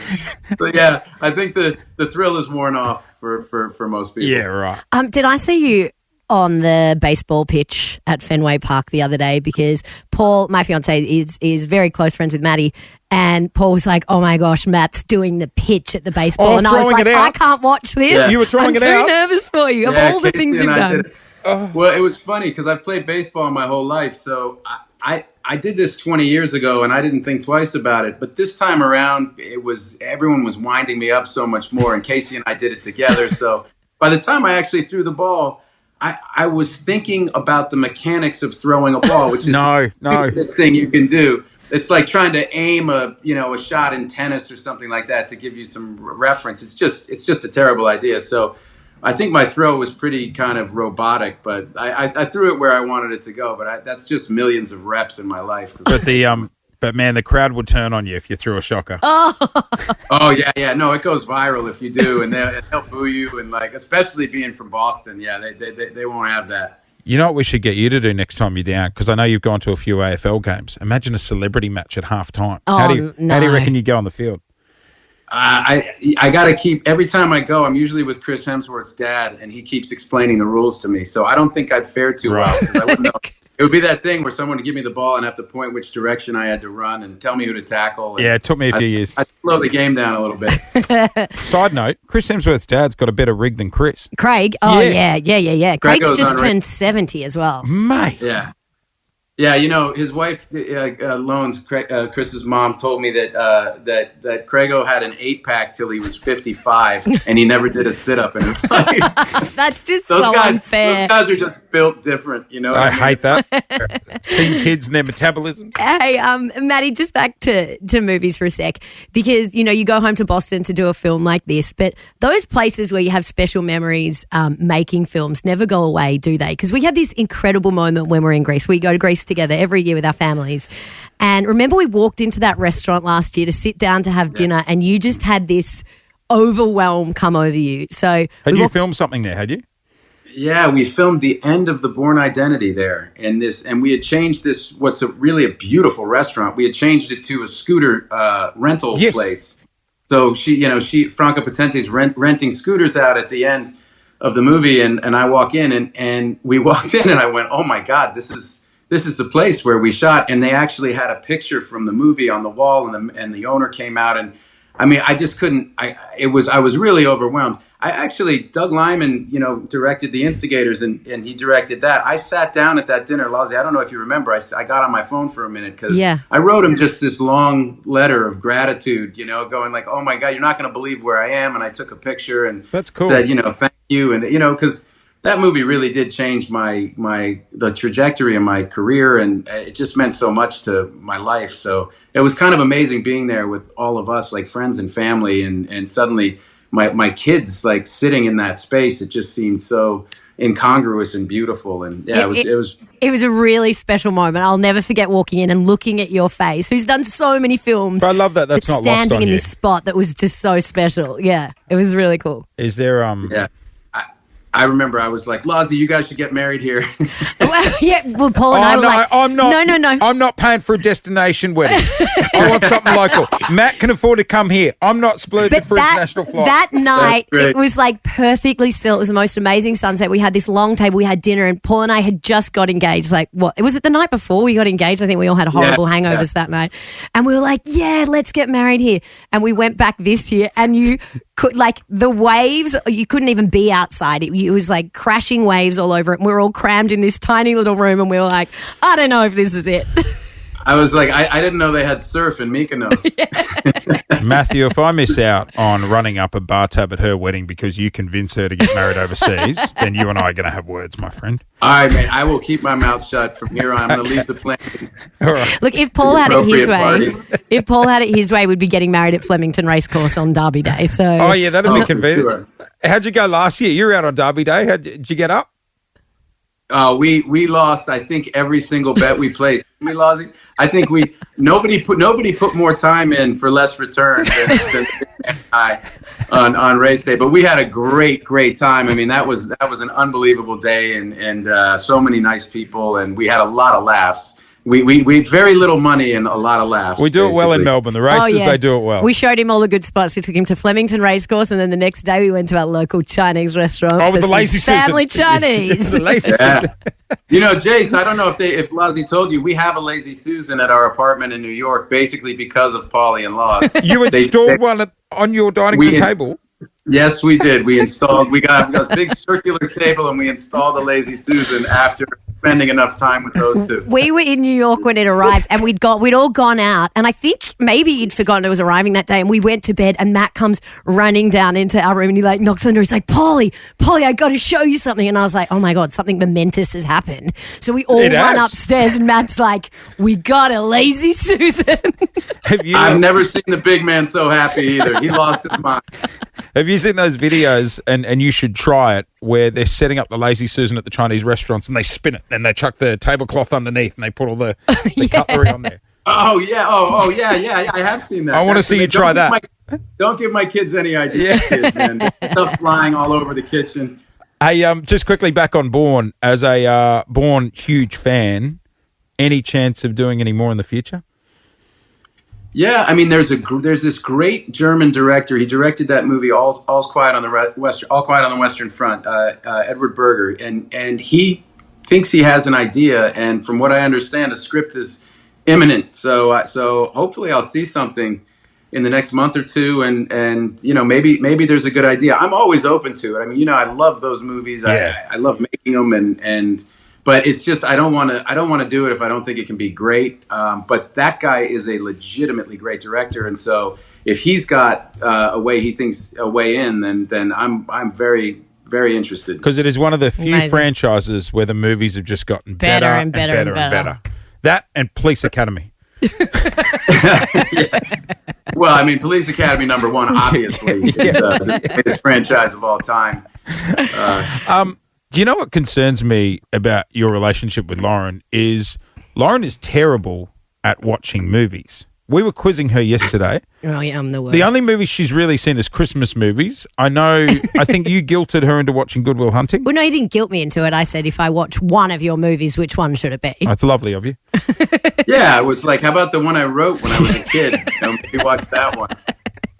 yeah, I think the thrill is worn off for most people. Yeah, right. Did I see you on the baseball pitch at Fenway Park the other day? Because Paul, my fiance, is very close friends with Maddie, and Paul was like, "Oh my gosh, Matt's doing the pitch at the baseball," and I was like, "I can't watch this. Yeah. You were throwing it out. I'm too nervous for you of all the Casey things and you've I done." did it. Well, it was funny because I've played baseball my whole life, so I did this 20 years ago, and I didn't think twice about it. But this time around, everyone was winding me up so much more, and Casey and I did it together. So by the time I actually threw the ball, I was thinking about the mechanics of throwing a ball, which is the stupidest thing you can do. It's like trying to aim a shot in tennis or something like that to give you some reference. It's just a terrible idea. So I think my throw was pretty kind of robotic, but I threw it where I wanted it to go. But that's just millions of reps in my life. But man, the crowd would turn on you if you threw a shocker. Oh yeah, no, it goes viral if you do, and they'll boo you, and like especially being from Boston, yeah, they won't have that. You know what we should get you to do next time you're down? Because I know you've gone to a few AFL games. Imagine a celebrity match at halftime. Oh, How do you reckon you go on the field? I got to keep, every time I go, I'm usually with Chris Hemsworth's dad, and he keeps explaining the rules to me. So I don't think I'd fare too well. 'Cause I wouldn't know. It would be that thing where someone would give me the ball and have to point which direction I had to run and tell me who to tackle. And yeah, it took me a few years. I'd slow the game down a little bit. Side note, Chris Hemsworth's dad's got a better rig than Chris. Craig? Oh, yeah. Craig's goes just on turned 70 as well. Mate. Yeah. Yeah, his wife, Loans, Chris's mom, told me that Craigo had an 8-pack till he was 55, and he never did a sit-up in his life. That's just those so guys, unfair. Those guys are just built different, I hate that. Teen kids and their metabolism. Hey, Maddie, just back to movies for a sec, because, you go home to Boston to do a film like this, but those places where you have special memories making films never go away, do they? Because we had this incredible moment when we're in Greece. We go to Greece together every year with our families. And remember, we walked into that restaurant last year to sit down to have dinner, and you just had this overwhelm come over you. So had you filmed something there, had you? Yeah, we filmed the end of The Bourne Identity there, and we had changed this, what's really a beautiful restaurant. We had changed it to a scooter rental place. So Franca Potente's renting scooters out at the end of the movie, and I walk in, and we walked in, and I went, oh my God, this is the place where we shot. And they actually had a picture from the movie on the wall, and the owner came out, and I mean, I just couldn't. I was really overwhelmed. Doug Lyman, directed The Instigators, and he directed that. I sat down at that dinner, Lozzie. I don't know if you remember. I got on my phone for a minute because I wrote him just this long letter of gratitude, going like, "Oh my God, you're not going to believe where I am." And I took a picture and that's cool. Said, thank you, and because that movie really did change the trajectory of my career, and it just meant so much to my life. So it was kind of amazing being there with all of us, like friends and family, and suddenly my kids like sitting in that space. It just seemed so incongruous and beautiful, and it was a really special moment. I'll never forget walking in and looking at your face, who's done so many films. But I love that. That's not lost on you. Standing in this spot that was just so special. Yeah, it was really cool. Is there I remember I was like, Lozzie, you guys should get married here. Well, Paul and I were like, I'm not. No. I'm not paying for a destination wedding. I want something local. Matt can afford to come here. I'm not splurging for international flights. That night, it was like perfectly still. It was the most amazing sunset. We had this long table. We had dinner, and Paul and I had just got engaged. Like, what? Was it the night before we got engaged? I think we all had horrible hangovers that night. And we were like, yeah, let's get married here. And we went back this year, and you could, like, the waves, you couldn't even be outside. It was like crashing waves all over it. And we were all crammed in this tiny little room, and we were like, I don't know if this is it. I was like, I didn't know they had surf in Mykonos. Matthew, if I miss out on running up a bar tab at her wedding because you convince her to get married overseas, then you and I are going to have words, my friend. All right, man. I will keep my mouth shut from here on. I'm going to leave the plane. All right. Look, if Paul had it his way, we'd be getting married at Flemington Racecourse on Derby Day. So, oh yeah, that'd be convenient. Sure. How'd you go last year? You were out on Derby Day. Did you get up? We lost, I think, every single bet we placed. I think nobody put more time in for less return than I on race day. But we had a great time. I mean, that was an unbelievable day, and so many nice people, and we had a lot of laughs. We very little money and a lot of laughs. We do it well in Melbourne. The races, they do it well. We showed him all the good spots. We took him to Flemington Racecourse, and then the next day we went to our local Chinese restaurant. Oh, with the Lazy Susan. Family Chinese. The Lazy Susan. You know, Jace, I don't know if Lozzie told you, we have a Lazy Susan at our apartment in New York, basically because of Paulie and Loz. You installed one on your dining room table? Yes, we did. We got a big circular table, and we installed a Lazy Susan after spending enough time with those two. We were in New York when it arrived, and we'd all gone out, and I think maybe you'd forgotten it was arriving that day, and we went to bed, and Matt comes running down into our room, and he like knocks on the door. He's like, Paulie, I got to show you something. And I was like, oh my God, something momentous has happened. So we all run upstairs, and Matt's like, we got a Lazy Susan. I've never seen the big man so happy either. He lost his mind. Have you seen those videos, and you should try it, where they're setting up the Lazy Susan at the Chinese restaurants, and they spin it, and they chuck the tablecloth underneath, and they put all the cutlery on there? Oh, yeah. Oh, yeah. I have seen that. I want to see you try that. Don't give my kids any ideas, kids, man. Stuff flying all over the kitchen. Hey, just quickly back on Bourne. As a Bourne huge fan, any chance of doing any more in the future? Yeah, I mean, there's this great German director. He directed that movie All's Quiet on the Western Front, Edward Berger, and he thinks he has an idea. And from what I understand, a script is imminent. So hopefully I'll see something in the next month or two, and you know, maybe there's a good idea. I'm always open to it. I mean, you know, I love those movies. Yeah. I love making them, but it's just I don't want to do it if I don't think it can be great. But that guy is a legitimately great director, and so if he's got a way in, then I'm very, very interested. Because it is one of the few franchises where the movies have just gotten better and better. That and Police Academy. Well, I mean, Police Academy #1 obviously is the biggest franchise of all time. Do you know what concerns me about your relationship with Lauren is terrible at watching movies. We were quizzing her yesterday. Oh, yeah, I'm the worst. The only movie she's really seen is Christmas movies. I think you guilted her into watching Good Will Hunting. Well, no, you didn't guilt me into it. I said, if I watch one of your movies, which one should it be? Oh, it's lovely of you. Yeah, I was like, how about the one I wrote when I was a kid? Maybe watch that one.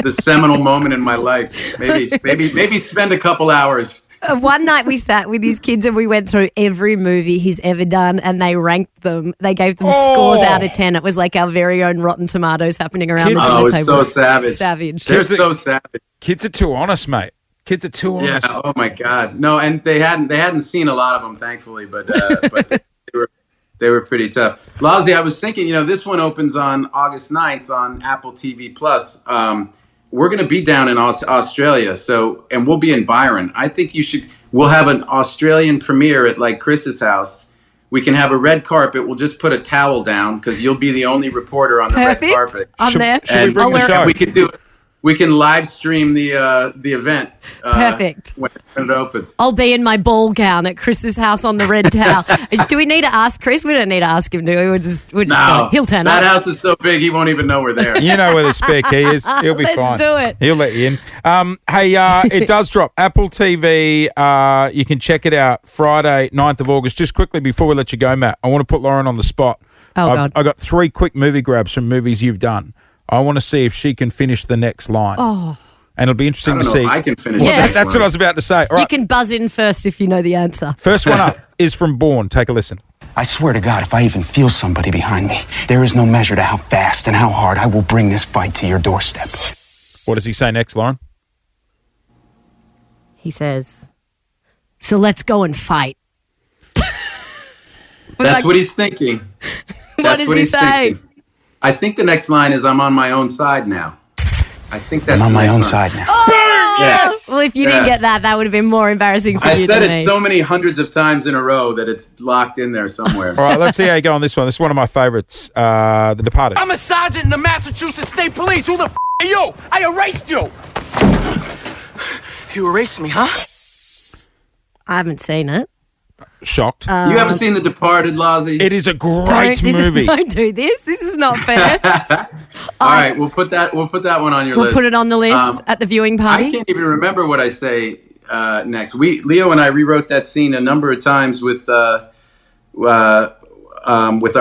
The seminal moment in my life. Maybe spend a couple hours. One night we sat with his kids and we went through every movie he's ever done, and they ranked them. They gave them scores out of 10. It was like our very own Rotten Tomatoes happening around the dinner table. Oh, it's so savage. They're so savage. Kids are too honest, mate. Kids are too honest. Yeah. Oh my God. No, and they hadn't seen a lot of them, thankfully, but they were pretty tough. Lozzie, I was thinking, this one opens on August 9th on Apple TV Plus. We're going to be down in Australia, and we'll be in Byron. I think we'll have an Australian premiere at like Chris's house. We can have a red carpet. We'll just put a towel down because you'll be the only reporter on the red carpet. I'm there. Should we bring the show? We could do it. we can live stream the event. Perfect. When it opens. I'll be in my ball gown at Chris's house on the red towel. Do we need to ask Chris? We don't need to ask him, do we? We'll just do it. He'll turn up. That house is so big, he won't even know we're there. You know where the spare key is. He'll be fine. Let's do it. He'll let you in. It does drop. Apple TV, you can check it out Friday, 9th of August. Just quickly before we let you go, Matt, I want to put Lauren on the spot. God. I got 3 quick movie grabs from movies you've done. I want to see if she can finish the next line. Oh. And it'll be interesting to see. If I can finish. Well, that's what I was about to say. All right. You can buzz in first if you know the answer. First one up is from Bourne. Take a listen. I swear to God, if I even feel somebody behind me, there is no measure to how fast and how hard I will bring this fight to your doorstep. What does he say next, Lauren? He says, so let's go and fight. That's what he's thinking. What does he say? Thinking. I think the next line is, I'm on my own side now. I think that's I'm on the my next own line. side now. Oh, Yes. Well, if you didn't get that would have been more embarrassing for I you said than it me. so many hundreds of times in a row that it's locked in there somewhere. All right, let's see how you go on this one. This is one of my favorites, The Departed. I'm a sergeant in the Massachusetts State Police. Who the are you? I erased you. You erased me, huh? I haven't seen it. Shocked. You haven't seen The Departed, Lozzie? It is a great movie. Don't do this. This is not fair. All right, we'll put that one on your list. We'll put it on the list at the viewing party. I can't even remember what I say next. Leo and I rewrote that scene a number of times with our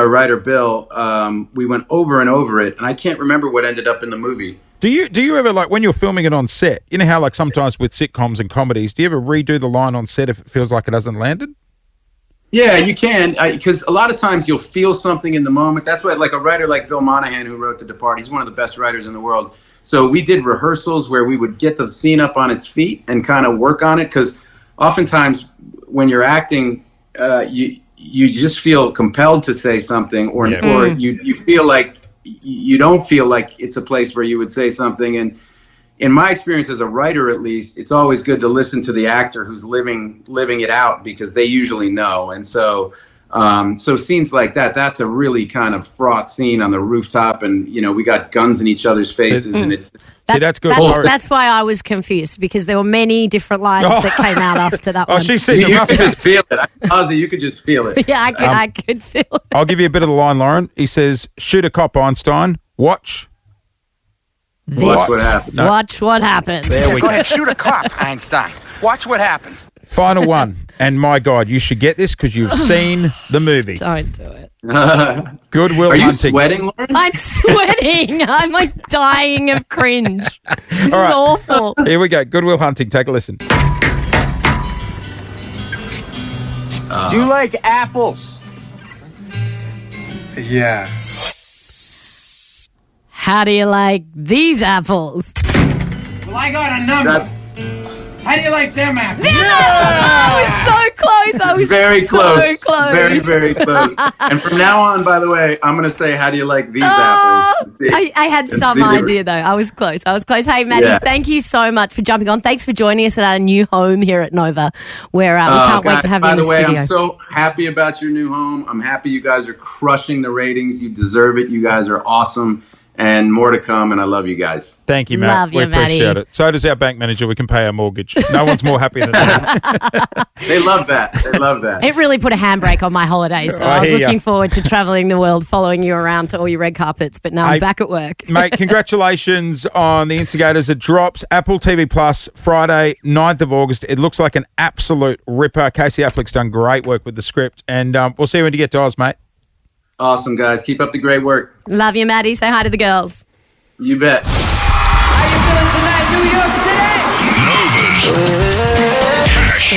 writer Bill. We went over and over it, and I can't remember what ended up in the movie. Do you ever, like, when you're filming it on set, you know how, like, sometimes with sitcoms and comedies, do you ever redo the line on set if it feels like it hasn't landed? Yeah, you can, because a lot of times you'll feel something in the moment. That's why, like, a writer like Bill Monahan, who wrote The Departed, he's one of the best writers in the world. So we did rehearsals where we would get the scene up on its feet and kind of work on it, because oftentimes when you're acting, you just feel compelled to say something, or you feel like you don't feel like it's a place where you would say something. And in my experience as a writer, at least, it's always good to listen to the actor who's living it out, because they usually know. And so scenes like that's a really kind of fraught scene on the rooftop, and we got guns in each other's faces, and it's that's good. That's why I was confused, because there were many different lines that came out after that one. She's seen you could just feel it. Ozzy, you could just feel it. Yeah, I could feel it. I'll give you a bit of the line, Lauren. He says, "Shoot a cop, Einstein. Watch what happens. No. Watch what happens." There we Go go. ahead, shoot a cop, Einstein. Watch what happens. Final one. And my God, you should get this because you've seen the movie. Don't do it. Goodwill Are you Hunting. sweating, Lauren? I'm sweating. I'm like dying of cringe. This is awful. Here we go. Goodwill Hunting. Take a listen. Do you like apples? Yeah. How do you like these apples? Well, I got a number. How do you like them apples? I was so close. I was very so close. close. Very, very close. And from now on, by the way, I'm going to say, how do you like these apples? See? I had some idea, though. I was close. Hey, Maddie, thank you so much for jumping on. Thanks for joining us at our new home here at Nova, where we can't wait to have you in the studio. By the way, I'm so happy about your new home. I'm happy you guys are crushing the ratings. You deserve it. You guys are awesome. And more to come, and I love you guys. Thank you, Matt. Love you, we appreciate Matty. it. So does our bank manager. We can pay our mortgage. No one's more happy than that. They love that. They love that. It really put a handbrake on my holidays, though. I was hear ya. looking forward to travelling the world, following you around to all your red carpets, but now I'm back at work. Mate, congratulations on The Instigators. It drops Apple TV Plus Friday, 9th of August. It looks like an absolute ripper. Casey Affleck's done great work with the script, and we'll see you when you get to Oz, mate. Awesome, guys. Keep up the great work. Love you, Maddie. Say hi to the girls. You bet. How you doing tonight, New York City?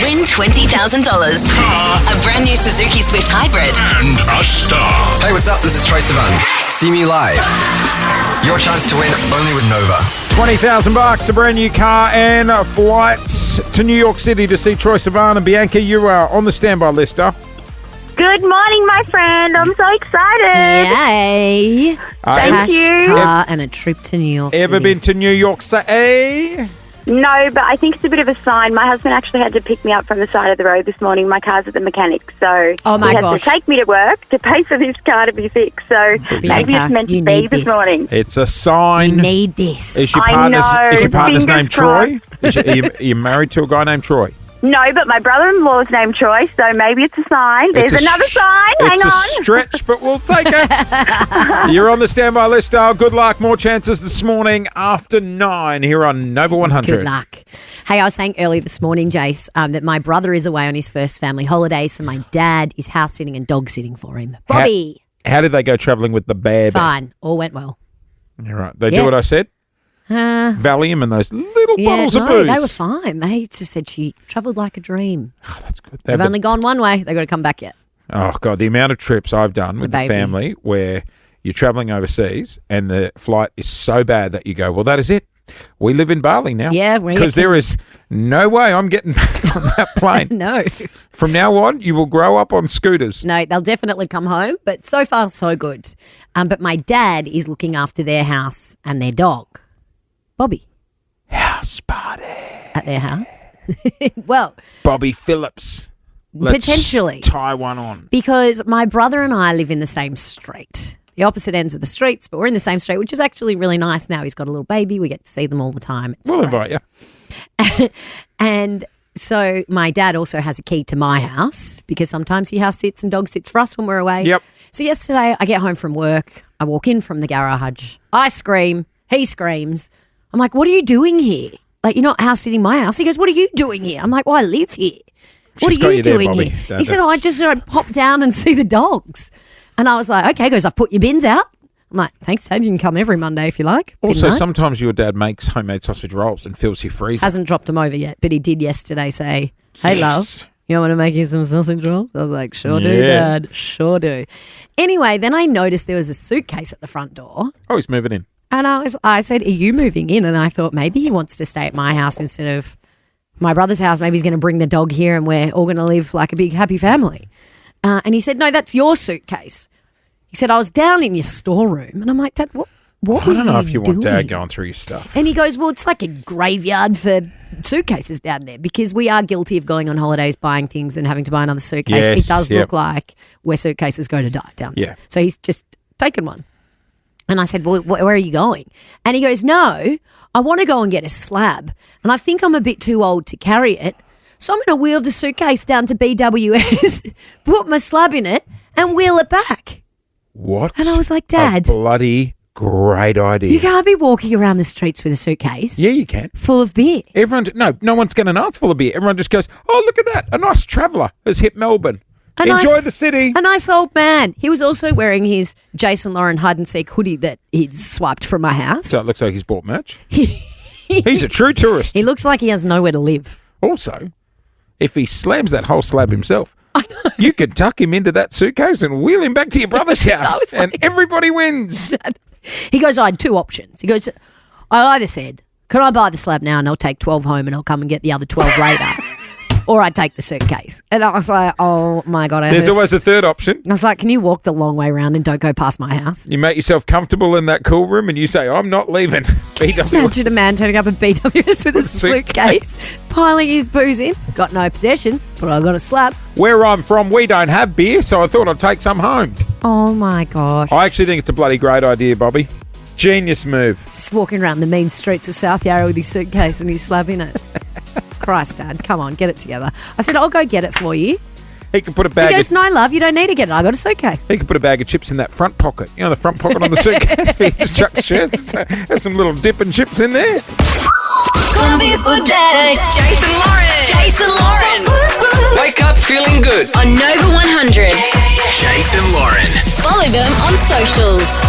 Win $20,000. A brand new Suzuki Swift Hybrid. And a star. Hey, what's up? This is Troye Sivan. See me live. Your chance to win only with Nova. $20,000, a brand new car, and flights to New York City to see Troye Sivan. And Bianca, you are on the standby list, Good morning, my friend. I'm so excited. Yay. Thank you. Car and a trip to New York City. Ever been to New York City? No, but I think it's a bit of a sign. My husband actually had to pick me up from the side of the road this morning. My car's at the mechanic, so Oh, my he had gosh. to take me to work to pay for this car to be fixed. So maybe it's meant to you be need this this. morning. It's a sign. You need this. Is your I partner's, know. is your partner's Fingers name Troy? Are you married to a guy named Troy? No, but my brother-in-law's named Troy, so maybe it's a sign. There's another sign. Hang It's on. a stretch, but we'll take it. You're on the standby list, Dale. Good luck. More chances this morning after 9 here on Nova 100. Good luck. Hey, I was saying earlier this morning, Jace, that my brother is away on his first family holiday, so my dad is house sitting and dog sitting for him. Bobby. How did they go travelling with the bear? Fine. All went well. You're right. They do what I said? Valium and those little bottles of booze. They were fine. They just said she travelled like a dream. Oh, that's good. They've only gone one way. They've got to come back yet. Oh, God, the amount of trips I've done with the baby. family where you're travelling overseas and the flight is so bad that you go, well, that is it. We live in Bali now. Yeah, because there is no way I'm getting back on that plane. No. From now on, you will grow up on scooters. No, they'll definitely come home, but so far, so good. But my dad is looking after their house and their dog, Bobby. House party. At their house? Well, Bobby Phillips. Let's potentially. tie one on. Because my brother and I live in the same street. The opposite ends of the streets, but we're in the same street, which is actually really nice now. He's got a little baby. We get to see them all the time. It's We'll great. invite you. And so my dad also has a key to my house because sometimes he house sits and dog sits for us when we're away. Yep. So yesterday I get home from work. I walk in from the garage. I scream. He screams. I'm like, what are you doing here? Like, you're not house sitting my house. He goes, what are you doing here? I'm like, well, I live here. What She's are got you you there, doing Bobby. here? He said, I just pop down and see the dogs. And I was like, okay. He goes, I've put your bins out. I'm like, thanks, Dad. You can come every Monday if you like. Also, Midnight. sometimes your dad makes homemade sausage rolls and fills your freezer. Hasn't dropped them over yet, but he did yesterday say, hey, Yes. love, you want to make you some sausage rolls? I was like, sure do, Yeah. Dad. Sure do. Anyway, then I noticed there was a suitcase at the front door. Oh, he's moving in. And I said, are you moving in? And I thought maybe he wants to stay at my house instead of my brother's house. Maybe he's going to bring the dog here and we're all going to live like a big happy family. And he said, no, that's your suitcase. He said, I was down in your storeroom. And I'm like, Dad, what I don't know were if you want doing? Dad going through your stuff. And he goes, well, it's like a graveyard for suitcases down there because we are guilty of going on holidays, buying things, and having to buy another suitcase. Yes, It does yep. look like where suitcases go to die down there. Yeah. So he's just taken one. And I said, well, where are you going? And he goes, no, I want to go and get a slab. And I think I'm a bit too old to carry it. So I'm going to wheel the suitcase down to BWS, put my slab in it, and wheel it back. What? And I was like, Dad, A bloody great idea. you can't be walking around the streets with a suitcase Yeah, you can. full of beer. No one's going to know it's full of beer. Everyone just goes, oh, look at that. A nice traveller has hit Melbourne. Enjoy the city. A nice old man. He was also wearing his Jason Lauren hide-and-seek hoodie that he'd swiped from my house. So it looks like he's bought merch. He's a true tourist. He looks like he has nowhere to live. Also, if he slams that whole slab himself, you could tuck him into that suitcase and wheel him back to your brother's house, and everybody wins. He goes, I had two options. He goes, I either said, can I buy the slab now and I'll take 12 home and I'll come and get the other 12 later? Or I take the suitcase. And I was like, oh my God. There's always a third option. I was like, can you walk the long way around and don't go past my house? You make yourself comfortable in that cool room and you say, I'm not leaving. BWS. Imagine a man turning up at BWS with a suitcase, piling his booze in. Got no possessions, but I got a slab. Where I'm from, we don't have beer, so I thought I'd take some home. Oh my gosh. I actually think it's a bloody great idea, Bobby. Genius move. Just walking around the mean streets of South Yarra with his suitcase and his slab in it. Christ, Dad, come on, get it together. I said, I'll go get it for you. He could put a bag He goes, of, no, love, you don't need to get it. I got a suitcase. he could put a bag of chips in that front pocket. You know, the front pocket on the suitcase. He just chuck shirts. Have some little dip and chips in there. It's gonna be a good day. Jason Lauren. Jason Lauren. Wake up feeling good. On Nova 100. Jason Lauren. Follow them on socials.